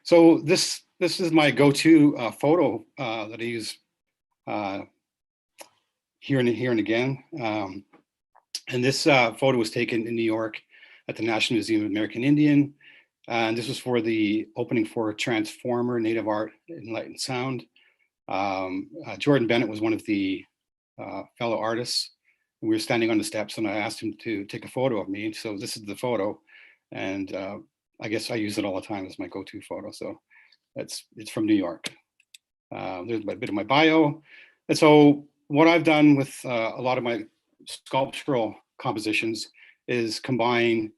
So this is my go-to photo that I use here and again. And this photo was taken in New York at the National Museum of the American Indian. And this was for the opening for Transformer, Native Art in Light and Sound. Jordan Bennett was one of the fellow artists. We were standing on the steps and I asked him to take a photo of me. So this is the photo. And I guess I use it all the time as my go-to photo. So it's from New York. There's a bit of my bio. And so what I've done with a lot of my sculptural compositions is combine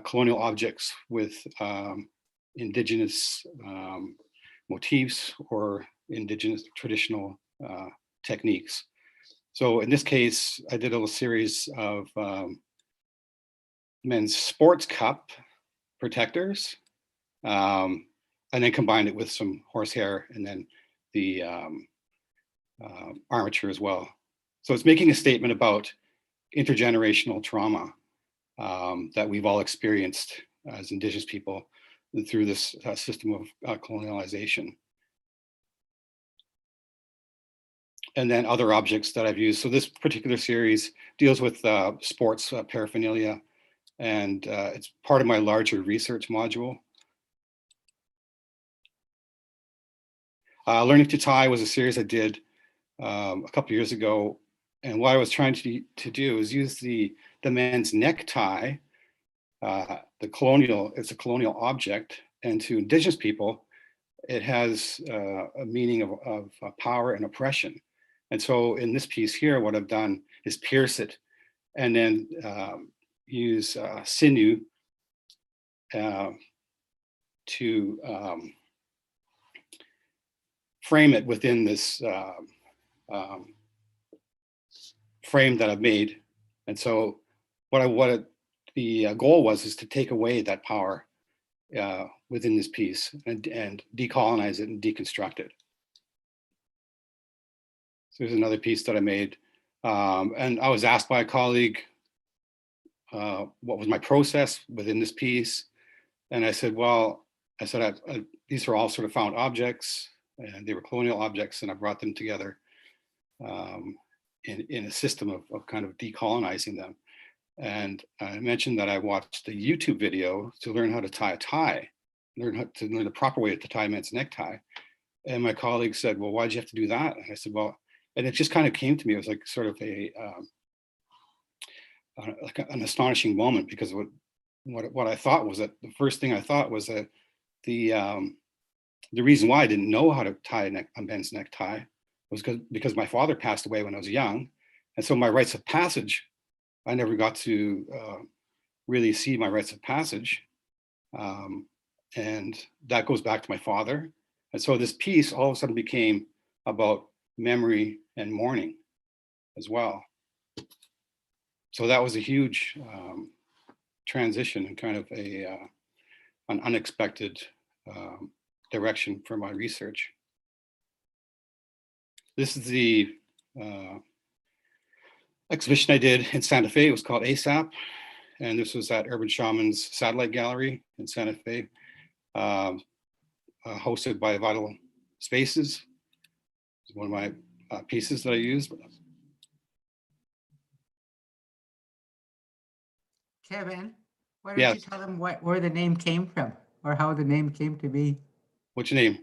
colonial objects with indigenous motifs or indigenous traditional techniques. So in this case, I did a little series of men's sports cup protectors, and then combined it with some horsehair and then the armature as well. So it's making a statement about intergenerational trauma that we've all experienced as Indigenous people through this system of colonialization. And then other objects that I've used. So this particular series deals with sports paraphernalia, and it's part of my larger research module. Learning to Tie was a series I did a couple of years ago, and what I was trying to do is use the men's necktie. It's a colonial object, and to Indigenous people, it has a meaning of power and oppression. And so in this piece here, what I've done is pierce it and then use sinew to frame it within this frame that I've made. And so the goal was to take away that power within this piece and decolonize it and deconstruct it. So here's another piece that I made. And I was asked by a colleague what was my process within this piece. And I said, well, these are all sort of found objects, and they were colonial objects, and I brought them together in a system of kind of decolonizing them. And I mentioned that I watched a YouTube video to learn how to tie a tie, learn the proper way to tie a men's necktie. And my colleague said, well, why'd you have to do that? And I said, well, and it just kind of came to me. It was like sort of like an astonishing moment, because what I thought was that the first thing I thought was that the the reason why I didn't know how to tie a men's necktie was because my father passed away when I was young. And so my rites of passage, I never got to really see my rites of passage. And that goes back to my father. And so this piece all of a sudden became about memory and mourning as well. So that was a huge transition and kind of an unexpected direction for my research. This is the exhibition I did in Santa Fe. It was called ASAP. And this was at Urban Shaman's Satellite Gallery in Santa Fe, hosted by Vital Spaces. It's one of my pieces that I used. Kevin, why don't Yes. you tell them where the name came from or how the name came to be? What's your name?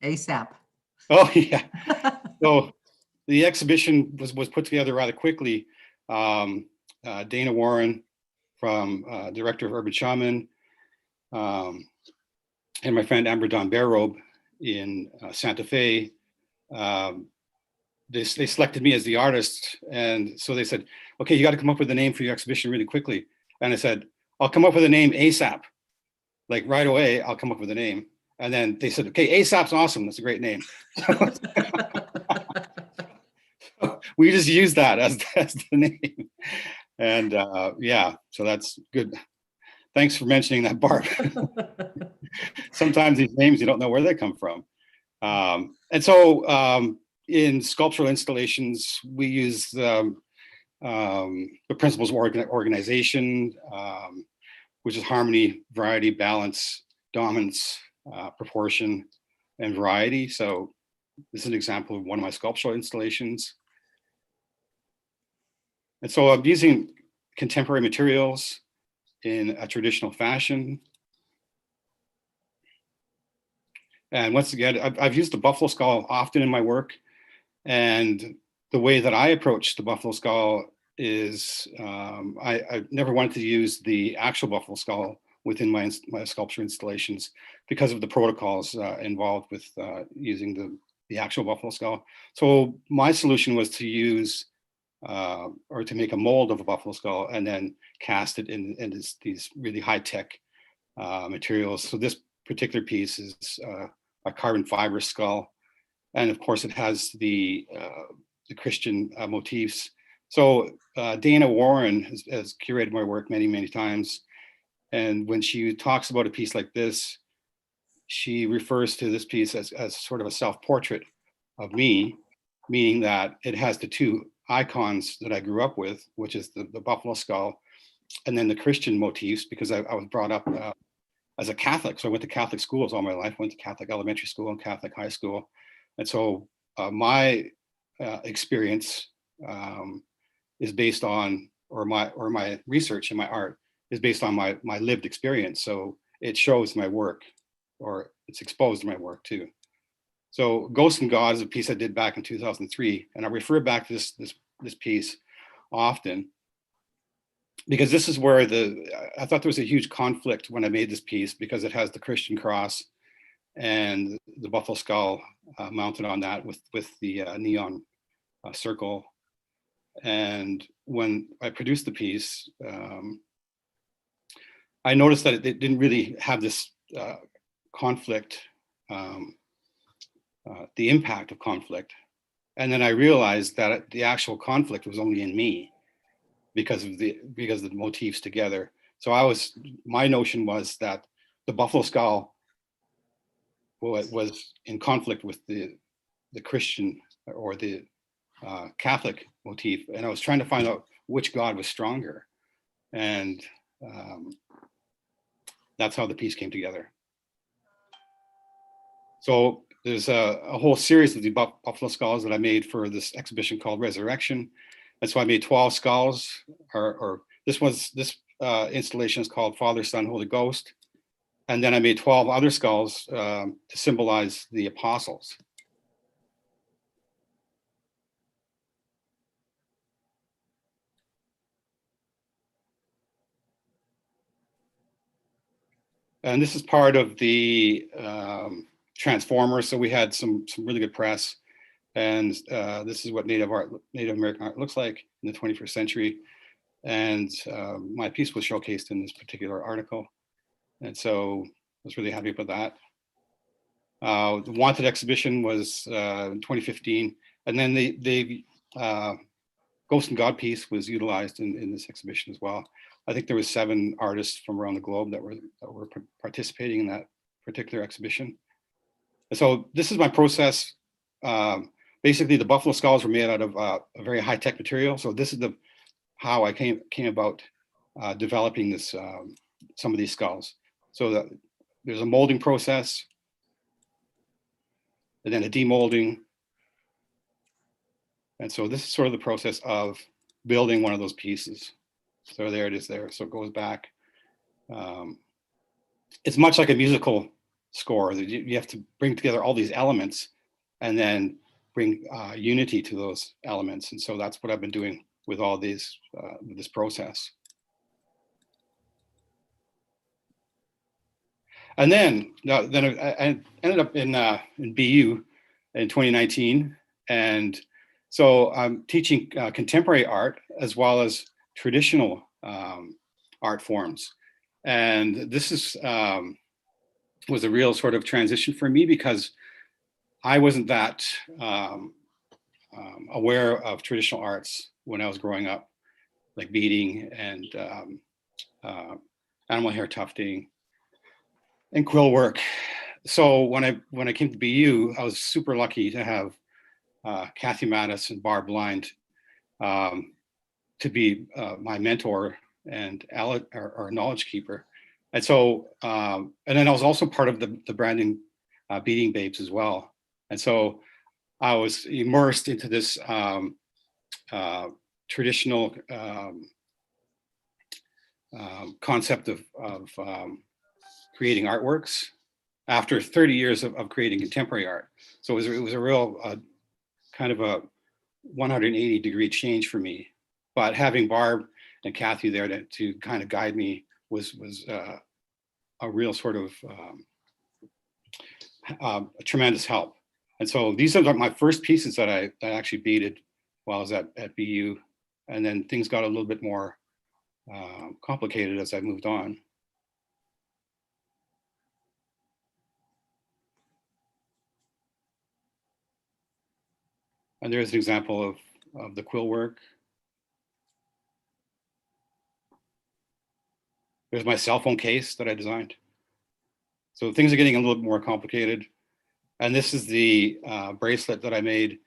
ASAP. Oh, yeah. So the exhibition was put together rather quickly. Dana Warren, from director of Urban Shaman, and my friend Amber Don Barobe in Santa Fe, they selected me as the artist. And so they said, okay, you got to come up with a name for your exhibition really quickly. And I said, I'll come up with a name ASAP. Like right away, I'll come up with a name. And then they said, okay, ASAP's awesome. That's a great name. We just use that as the name. And yeah, so that's good. Thanks for mentioning that, Barb. Sometimes these names, you don't know where they come from. And so in sculptural installations, we use the principles of organization, which is harmony, variety, balance, dominance, proportion, and variety. So this is an example of one of my sculptural installations. And so I'm using contemporary materials in a traditional fashion. And once again, I've used the buffalo skull often in my work. And the way that I approach the buffalo skull is I never wanted to use the actual buffalo skull within my sculpture installations because of the protocols involved with using the actual buffalo skull. So my solution was to use or to make a mold of a buffalo skull and then cast it in these really high-tech materials. So this particular piece is a carbon fiber skull. And of course it has the Christian motifs. So Dana Warren has curated my work many, many times. And when she talks about a piece like this, she refers to this piece as sort of a self-portrait of me, meaning that it has the two icons that I grew up with, which is the buffalo skull, and then the Christian motifs, because I was brought up as a Catholic. So I went to Catholic schools all my life, went to Catholic elementary school and Catholic high school. And so my experience is based on, or my research and my art is based on my lived experience. So it shows my work, or it's exposed in my work too. So Ghosts and Gods is a piece I did back in 2003. And I refer back to this piece often, because this is where I thought there was a huge conflict when I made this piece, because it has the Christian cross and the buffalo skull mounted on that with the neon circle. And when I produced the piece, I noticed that it didn't really have this conflict, the impact of conflict. And then I realized that the actual conflict was only in me because of the motifs together. So my notion was that the buffalo skull was in conflict with the Christian or the Catholic motif, and I was trying to find out which god was stronger, and that's how the piece came together. So there's a whole series of the buffalo skulls that I made for this exhibition called Resurrection, and so I made 12 skulls. Or this installation is called Father, Son, Holy Ghost. And then I made 12 other skulls to symbolize the apostles. And this is part of the Transformer. So we had some really good press. And this is what Native American art looks like in the 21st century. And my piece was showcased in this particular article. And so I was really happy about that. The Wanted exhibition was in 2015. And then the Ghost and God piece was utilized in this exhibition as well. I think there was 7 artists from around the globe that were participating in that particular exhibition. And so this is my process. Basically, the buffalo skulls were made out of a very high-tech material. So this is how I came about developing this some of these skulls. So that there's a molding process, and then a demolding. And so this is sort of the process of building one of those pieces. So there it is there. So it goes back. It's much like a musical score. You have to bring together all these elements and then bring unity to those elements. And so that's what I've been doing with all these, with this process. And then I ended up in BU in 2019. And so I'm teaching contemporary art as well as traditional art forms. And this was a real sort of transition for me because I wasn't that aware of traditional arts when I was growing up, like beading and animal hair tufting and quill work. So when I came to BU, I was super lucky to have Kathy Mattis and Barb Blind to be my mentor and our knowledge keeper. And so, and then I was also part of the branding beading babes as well. And so I was immersed into this traditional concept of creating artworks after 30 years of creating contemporary art. So it was a real kind of a 180-degree change for me. But having Barb and Kathy there to kind of guide me was a real sort of a tremendous help. And so these are my first pieces that I actually beaded while I was at BU. And then things got a little bit more complicated as I moved on. And there's an example of the quill work. There's my cell phone case that I designed. So things are getting a little bit more complicated. And this is the bracelet that I made.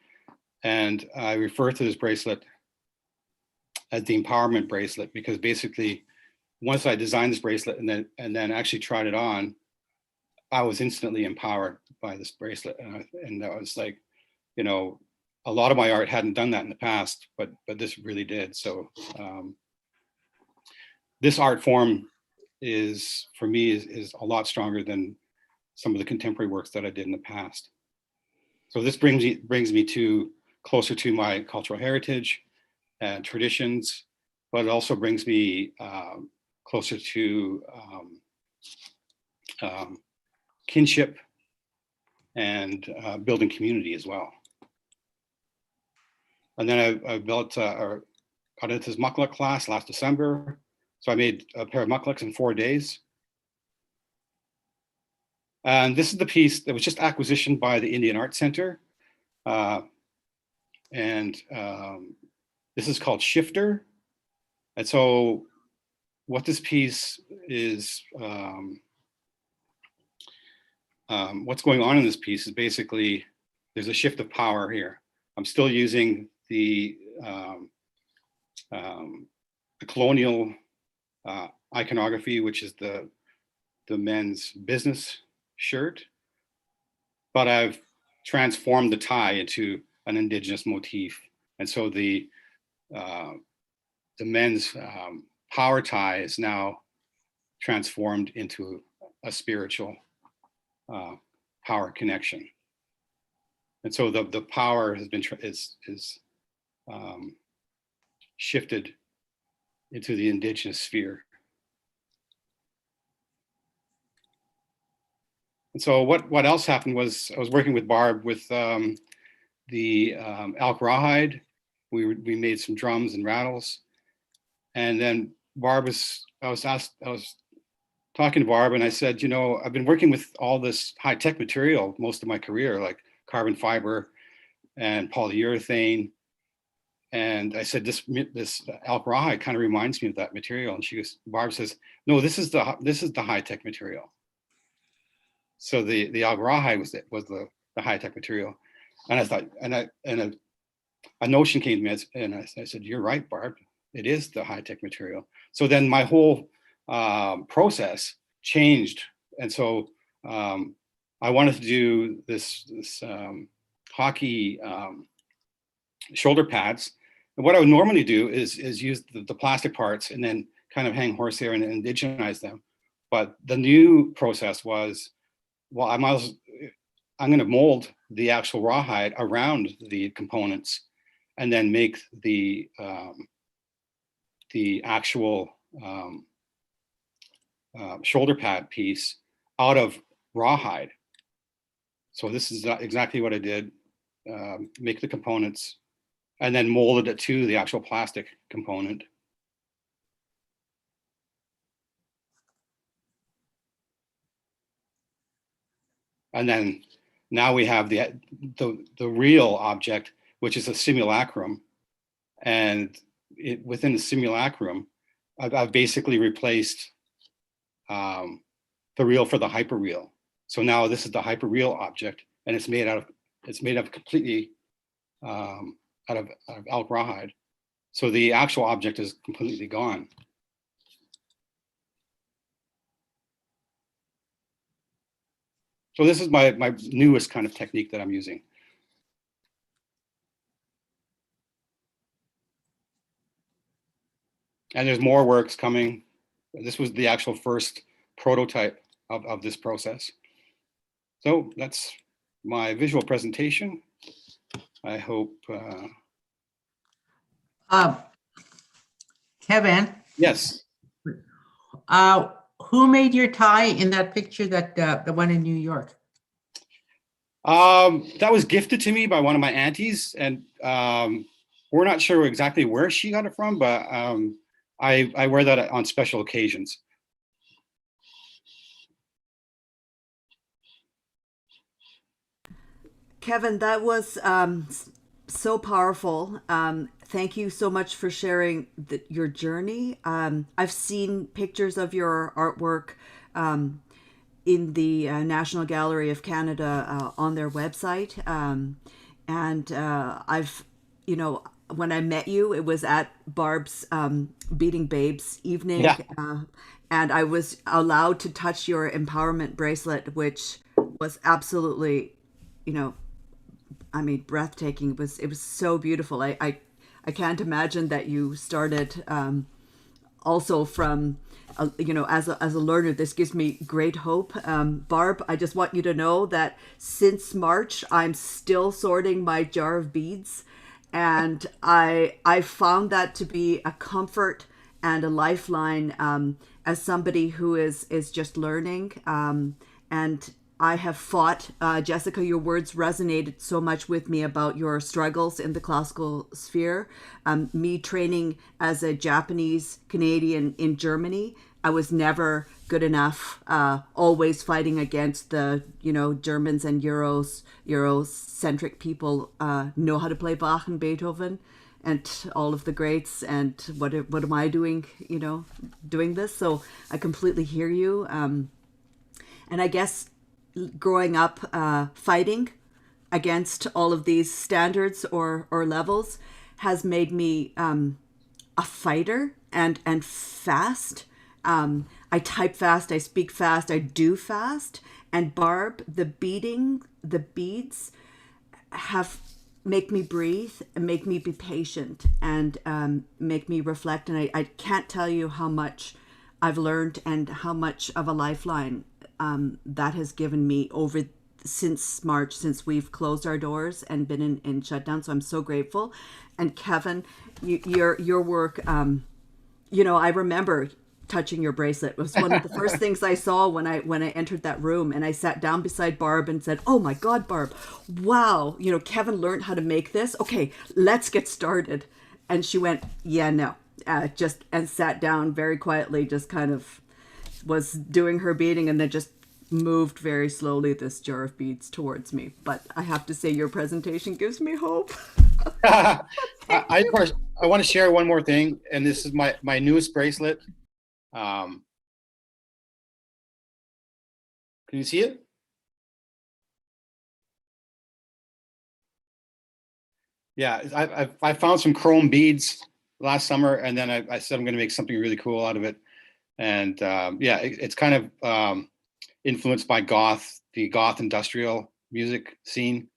And I refer to this bracelet as the Empowerment Bracelet because basically once I designed this bracelet and then actually tried it on, I was instantly empowered by this bracelet. And I was like, you know, a lot of my art hadn't done that in the past, but this really did. So this art form is, for me, is a lot stronger than some of the contemporary works that I did in the past. So this brings me to closer to my cultural heritage and traditions, but it also brings me closer to kinship and building community as well. And then I built or got into this mukluk class last December. So I made a pair of mukluks in 4 days. And this is the piece that was just acquisitioned by the Indian Art Center. And this is called Shifter. And so what this piece is, what's going on in this piece is basically, there's a shift of power here. I'm still using the colonial iconography, which is the men's business shirt, but I've transformed the tie into an Indigenous motif. And so the men's power tie is now transformed into a spiritual power connection. And so the power has been shifted into the Indigenous sphere. And so what else happened was I was working with Barb with the elk rawhide. We made some drums and rattles, and then I was talking to Barb, and I said, you know, I've been working with all this high tech material most of my career, like carbon fiber and polyurethane. And I said, this elk rawhide kind of reminds me of that material. And Barb says, no, this is the high tech material. So the elk rawhide was the high tech material. And I thought, and a notion came to me, and I said, you're right, Barb. It is the high tech material. So then my whole process changed, and so I wanted to do this hockey shoulder pads. And what I would normally do is use the plastic parts and then kind of hang horsehair and indigenize them. But the new process was, well, I'm going to mold the actual rawhide around the components, and then make the actual shoulder pad piece out of rawhide. So this is exactly what I did. Make the components and then molded it to the actual plastic component. And then now we have the real object, which is a simulacrum. And within the simulacrum, I've basically replaced the reel for the hyperreal. So now this is the hyperreal object, and it's made of completely out of elk rawhide. So the actual object is completely gone. So this is my newest kind of technique that I'm using. And there's more works coming. This was the actual first prototype of this process. So that's my visual presentation. I hope. Kevin, Yes. who made your tie in that picture, that the one in New York? That was gifted to me by one of my aunties, and we're not sure exactly where she got it from, but I wear that on special occasions. Kevin, that was so powerful. Thank you so much for sharing your journey. I've seen pictures of your artwork in the National Gallery of Canada on their website. And I've, when I met you, it was at Barb's Beating Babes evening. Yeah. And I was allowed to touch your empowerment bracelet, which was absolutely, breathtaking. It was so beautiful. I can't imagine that you started also from, as a learner. This gives me great hope. Barb, I just want you to know that since March, I'm still sorting my jar of beads. And I found that to be a comfort and a lifeline as somebody who is just learning. And I have fought, Jessica, your words resonated so much with me about your struggles in the classical sphere. Me training as a Japanese Canadian in Germany, I was never good enough, always fighting against the, Germans and Eurocentric people know how to play Bach and Beethoven and all of the greats, and what am I doing, doing this? So I completely hear you. And I guess growing up fighting against all of these standards or levels has made me a fighter and fast. I type fast, I speak fast, I do fast. And Barb, the beads make me breathe and make me be patient and make me reflect. And I can't tell you how much I've learned and how much of a lifeline that has given me over since March, since we've closed our doors and been in shutdown. So I'm so grateful. And Kevin, your work, I remember touching your bracelet. It was one of the first things I saw when I entered that room, and I sat down beside Barb and said, "Oh my God, Barb, wow, you know, Kevin learned how to make this. Okay, let's get started." And she went, "Yeah, no," just, and sat down very quietly, just kind of was doing her beading, and then just moved very slowly this jar of beads towards me. But I have to say, your presentation gives me hope. I want to share one more thing, and this is my newest bracelet. Can you see it? Yeah, I found some chrome beads last summer, and then I said I'm going to make something really cool out of it. And yeah, it's kind of influenced by the goth industrial music scene.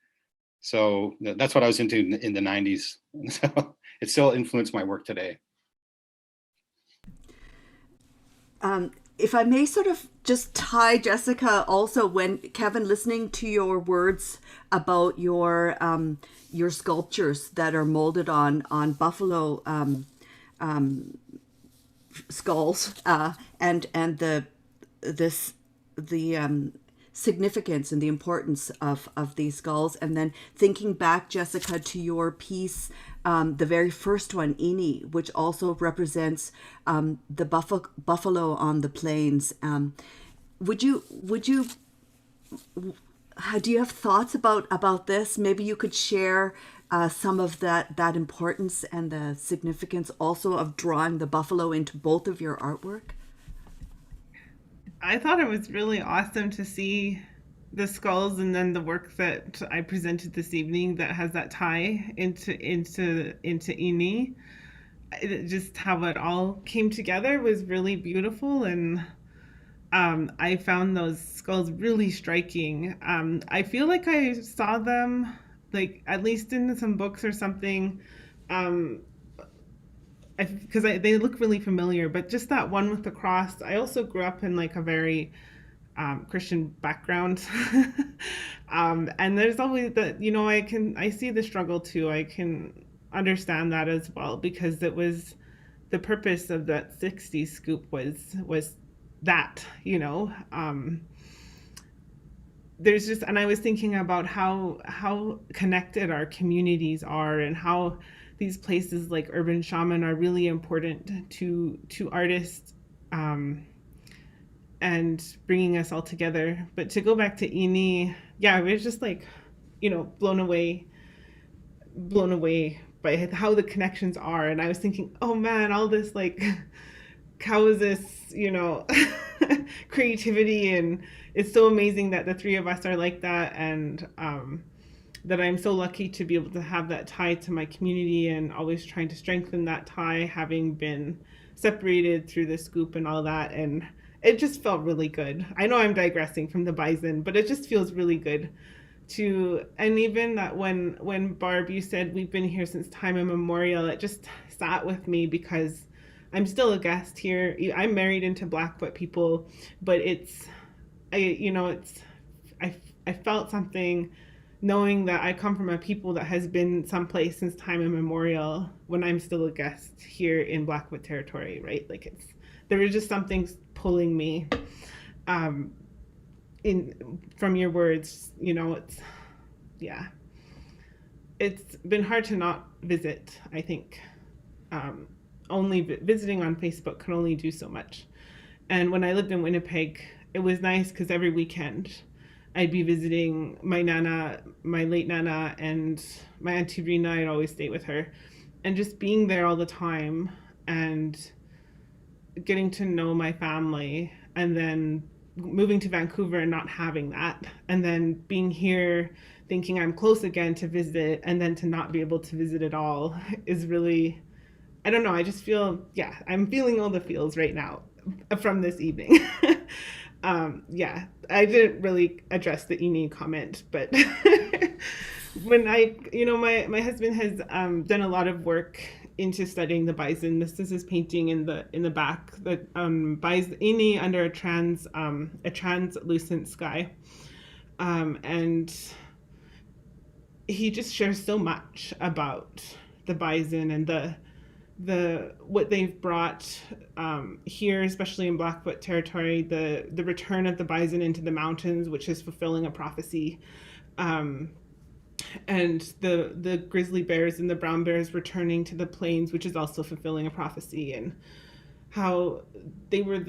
So that's what I was into in the 90s. So it still influenced my work today. If I may sort of just tie, Jessica, also, when Kevin, listening to your words about your sculptures that are molded on buffalo skulls, and the significance and the importance of these skulls, and then thinking back, Jessica, to your piece, the very first one, Ini, which also represents the buffalo on the plains. Do you have thoughts about this? Maybe you could share some of that importance and the significance also of drawing the buffalo into both of your artwork. I thought it was really awesome to see the skulls, and then the work that I presented this evening that has that tie into Ini. Just how it all came together was really beautiful, and I found those skulls really striking. I feel like I saw them, like, at least in some books or something, because they look really familiar, but just that one with the cross. I also grew up in like a very Christian background, and there's always that, you know, I see the struggle too. I can understand that as well, because it was the purpose of that 60s scoop was that, you know, there's just, and I was thinking about how connected our communities are, and how these places like Urban Shaman are really important to artists, and bringing us all together. But to go back to Ini, yeah, I was just like, you know, blown away by how the connections are. And I was thinking, oh man, all this, like, how is this, you know, creativity, and it's so amazing that the three of us are like that, and that I'm so lucky to be able to have that tie to my community, and always trying to strengthen that tie, having been separated through the scoop and all that. And it just felt really good. I know I'm digressing from the bison, but it just feels really good to, and even that when Barb, you said we've been here since time immemorial, it just sat with me, because I'm still a guest here. I'm married into Blackfoot people, but I felt something knowing that I come from a people that has been someplace since time immemorial, when I'm still a guest here in Blackfoot territory, right? Like, there was just something pulling me from your words, you know. It's been hard to not visit, I think. Only visiting on Facebook can only do so much. And when I lived in Winnipeg, it was nice, because every weekend I'd be visiting my nana, my late nana, and my auntie Rena. I'd always stay with her, and just being there all the time and getting to know my family, and then moving to Vancouver and not having that, and then being here thinking I'm close again to visit, and then to not be able to visit at all is really, I don't know, I just feel, yeah, I'm feeling all the feels right now from this evening. Yeah, I didn't really address the Ini comment, but when my husband has done a lot of work into studying the bison. This is his painting in the back, the bison Ini under a translucent sky, and he just shares so much about the bison and what they've brought here, especially in Blackfoot territory, the return of the bison into the mountains, which is fulfilling a prophecy, and the grizzly bears and the brown bears returning to the plains, which is also fulfilling a prophecy, and how they were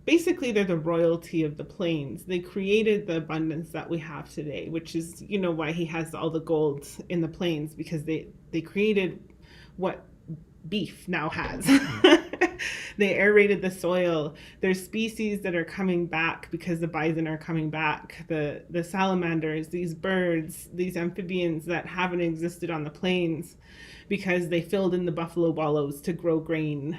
basically they're the royalty of the plains. They created the abundance that we have today, which is, why he has all the gold in the plains, because they created what beef now has. They aerated the soil. There's species that are coming back because the bison are coming back. The salamanders, these birds, these amphibians that haven't existed on the plains because they filled in the buffalo wallows to grow grain,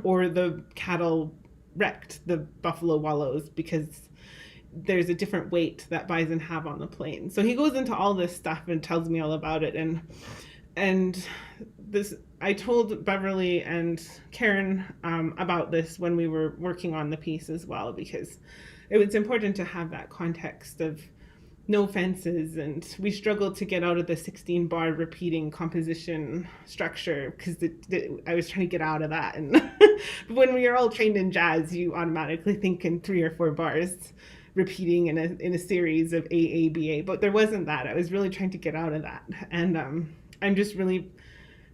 or the cattle wrecked the buffalo wallows because there's a different weight that bison have on the plains. So he goes into all this stuff and tells me all about it. And this, I told Beverly and Karen about this when we were working on the piece as well, because it was important to have that context of no fences, and we struggled to get out of the 16 bar repeating composition structure because I was trying to get out of that. And when we are all trained in jazz, you automatically think in 3 or 4 bars repeating in a series of A, but there wasn't that. I was really trying to get out of that. And I'm just really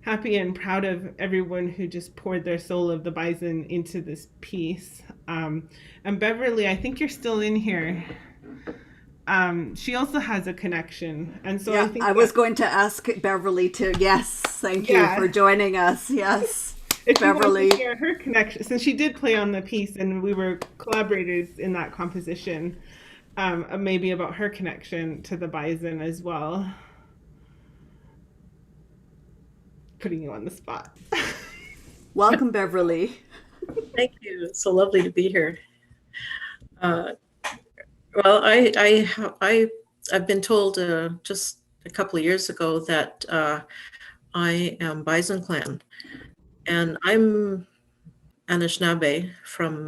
happy and proud of everyone who just poured their soul of the bison into this piece. And Beverly, I think you're still in here. She also has a connection, and so Yeah, I think I was going to ask Beverly to. Yes, thank you for joining us. Yes, if Beverly. you want to share her connection, since she did play on the piece, and we were collaborators in that composition, maybe about her connection to the bison as well. Putting you on the spot. Welcome, Beverly. Thank you. It's so lovely to be here. Well, I've been told just a couple of years ago that I am Bison Clan, and I'm Anishinaabe from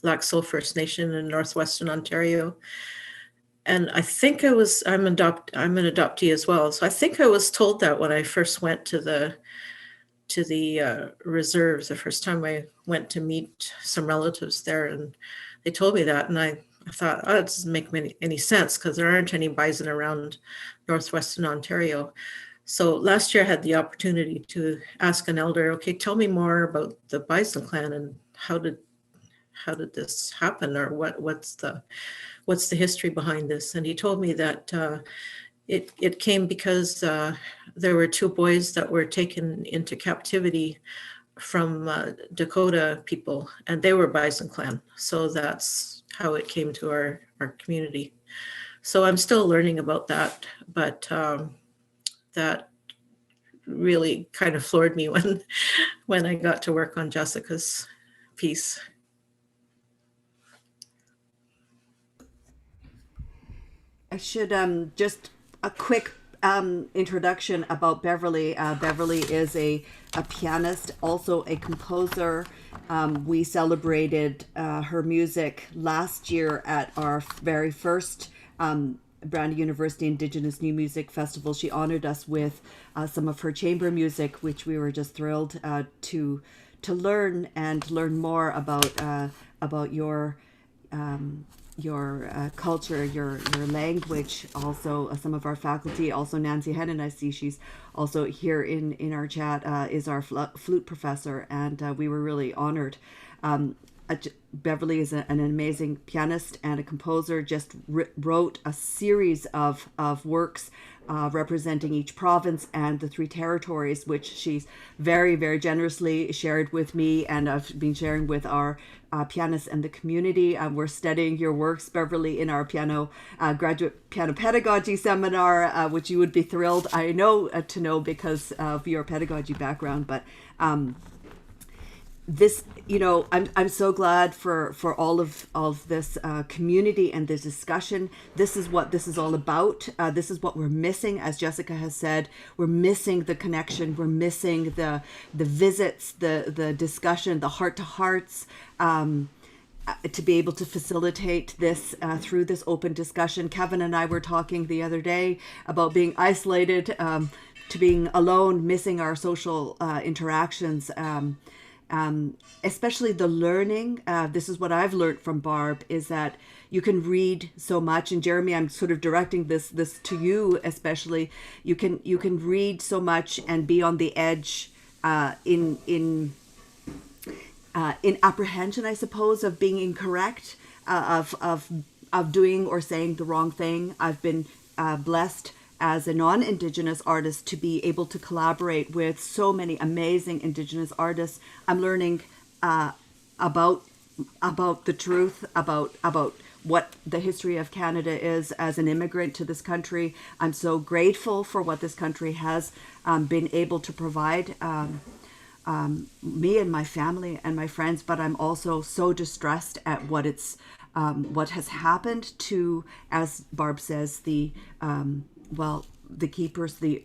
Lac Seul First Nation in northwestern Ontario, and I think I'm an adoptee as well. So I think I was told that when I first went to the reserves the first time I went to meet some relatives there, and they told me that, and I thought, oh, it doesn't make any sense because there aren't any bison around northwestern Ontario. So last year I had the opportunity to ask an elder, okay, tell me more about the Bison Clan and how did this happen, or what's the history behind this? And he told me that it came because there were 2 boys that were taken into captivity from Dakota people, and they were Bison Clan. So that's how it came to our community. So I'm still learning about that, but that really kind of floored me when I got to work on Jessica's piece. I should just a quick introduction about Beverly. Beverly is a pianist, also a composer. We celebrated her music last year at our very first Brandy University Indigenous New Music Festival. She honored us with some of her chamber music, which we were just thrilled to learn more about your culture, your language. Also, some of our faculty, also Nancy Hennon, I see she's also here in our chat, is our flute professor, and we were really honored. Beverly is an amazing pianist and a composer, just wrote a series of works representing each province and the 3 territories, which she's very, very generously shared with me, and I've been sharing with our pianists and the community. We're studying your works, Beverly, in our graduate piano pedagogy seminar, which you would be thrilled, I know, to know because of your pedagogy background. But this, I'm so glad for all of this community and this discussion. This is what this is all about. This is what we're missing, as Jessica has said. We're missing the connection. We're missing the visits, the discussion, the heart to hearts. To be able to facilitate this through this open discussion. Kevin and I were talking the other day about being isolated. to being alone, missing our social interactions. Especially the learning. This is what I've learned from Barb, is that you can read so much. And Jeremy, I'm sort of directing this to you especially. You can read so much and be on the edge in apprehension, I suppose, of being incorrect, of doing or saying the wrong thing. I've been blessed as a non-Indigenous artist to be able to collaborate with so many amazing Indigenous artists. I'm learning about the truth, about what the history of Canada is as an immigrant to this country. I'm so grateful for what this country has been able to provide me and my family and my friends, but I'm also so distressed at what has happened to, as Barb says, the keepers, the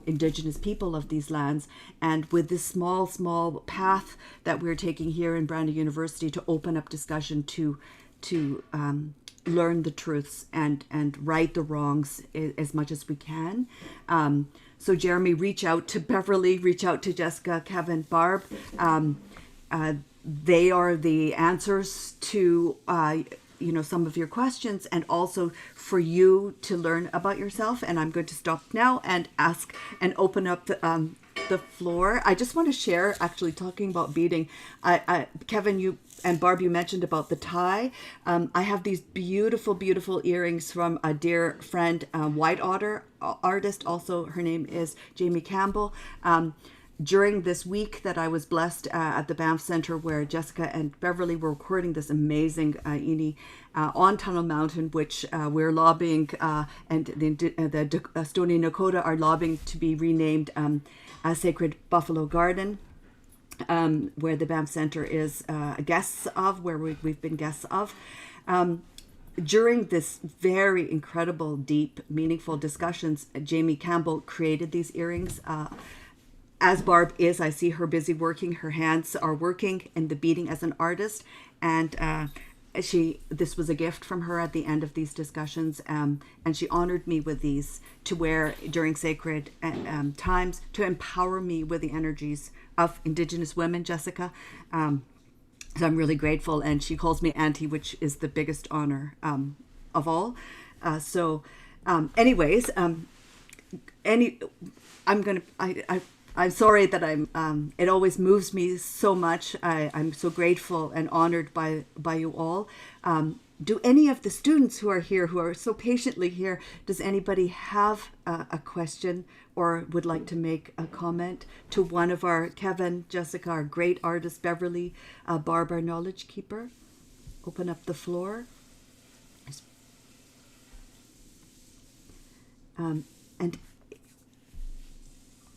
Indigenous people of these lands. And with this small path that we're taking here in Brandon University to open up discussion to learn the truths and right the wrongs as much as we can. So Jeremy, reach out to Beverly, reach out to Jessica, Kevin, Barb. They are the answers to some of your questions, and also for you to learn about yourself. And I'm going to stop now and ask and open up the floor. I just want to share, actually, talking about beading. Kevin, you and Barb, you mentioned about the tie. I have these beautiful earrings from a dear friend, White Otter artist. Also, her name is Jamie Campbell. During this week that I was blessed at the Banff Centre, where Jessica and Beverly were recording this amazing Ini on Tunnel Mountain, which we're lobbying, and the Stoney Nakoda are lobbying to be renamed Sacred Buffalo Garden, where the Banff Centre is guests of, where we've been guests of. During this very incredible, deep, meaningful discussions, Jamie Campbell created these earrings. As Barb is, I see her busy working. Her hands are working in the beading as an artist, and this was a gift from her at the end of these discussions, and she honored me with these to wear during sacred times to empower me with the energies of Indigenous women, Jessica. So I'm really grateful, and she calls me Auntie, which is the biggest honor of all. I'm sorry that it always moves me so much. I'm so grateful and honored by you all. Do any of the students who are here, who are so patiently here, does anybody have a question or would like to make a comment to one of our, Kevin, Jessica, our great artists, Beverly, Barb, our knowledge keeper? Open up the floor.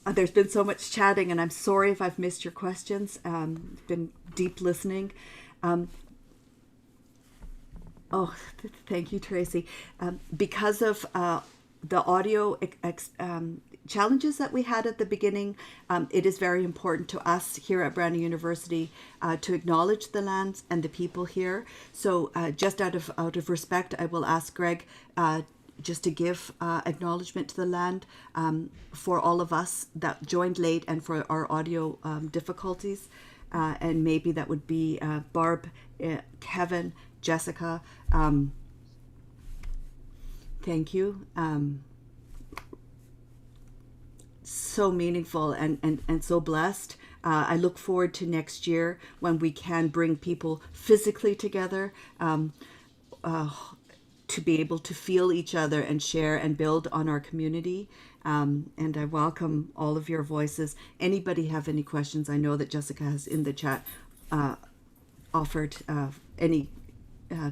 There's been so much chatting, and I'm sorry if I've missed your questions. It's been deep listening. Thank you, Tracy. Because of the audio challenges that we had at the beginning, it is very important to us here at Brandon University to acknowledge the lands and the people here. So just out of respect, I will ask Greg just to give acknowledgement to the land for all of us that joined late and for our audio difficulties. And maybe that would be Barb, Kevin, Jessica. Thank you. So meaningful and so blessed. I look forward to next year when we can bring people physically together, to be able to feel each other and share and build on our community. And I welcome all of your voices. Anybody have any questions? I know that Jessica has in the chat offered any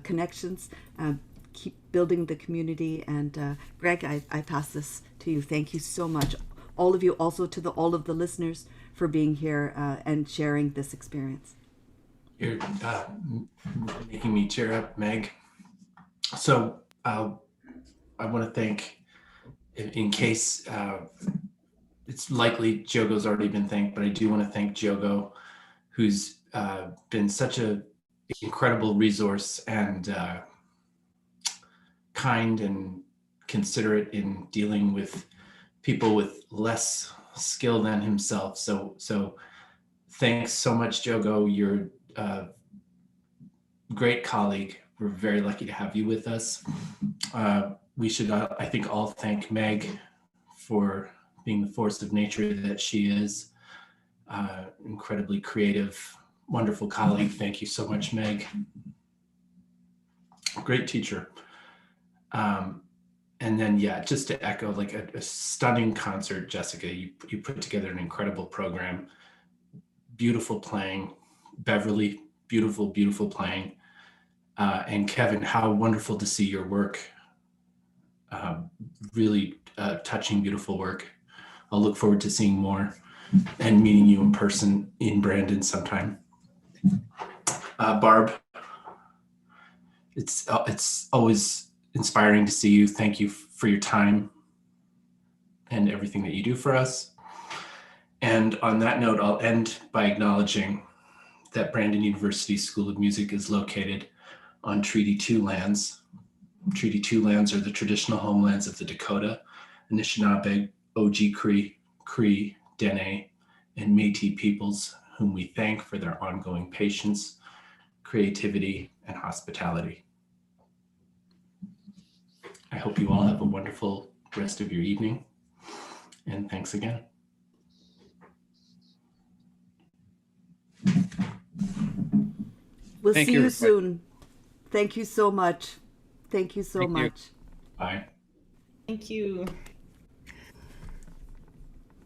connections. Keep building the community. And Greg, I pass this to you. Thank you so much. All of you, also to all of the listeners, for being here and sharing this experience. You're making me cheer up, Meg. So I want to thank, in case it's likely Jogo's already been thanked, but I do want to thank Jogo, who's been such an incredible resource and kind and considerate in dealing with people with less skill than himself. So thanks so much, Jogo. You're a great colleague. We're very lucky to have you with us. We should, I think, all thank Meg for being the force of nature that she is. Incredibly creative, wonderful colleague. Thank you so much, Meg. Great teacher. And then, yeah, just to echo, like a stunning concert, Jessica. You put together an incredible program. Beautiful playing. Beverly, beautiful, beautiful playing. And Kevin, how wonderful to see your work. Really touching, beautiful work. I'll look forward to seeing more and meeting you in person in Brandon sometime. Barb, it's always inspiring to see you. Thank you for your time and everything that you do for us. And on that note, I'll end by acknowledging that Brandon University School of Music is located on Treaty 2 lands. Treaty 2 lands are the traditional homelands of the Dakota, Anishinaabe, Oji-Cree, Cree, Dene, and Métis peoples, whom we thank for their ongoing patience, creativity, and hospitality. I hope you all have a wonderful rest of your evening, and thanks again. We'll Thank see you, you everybody. soon. Thank you so much. Thank you so Thank you. much. Bye. Thank you.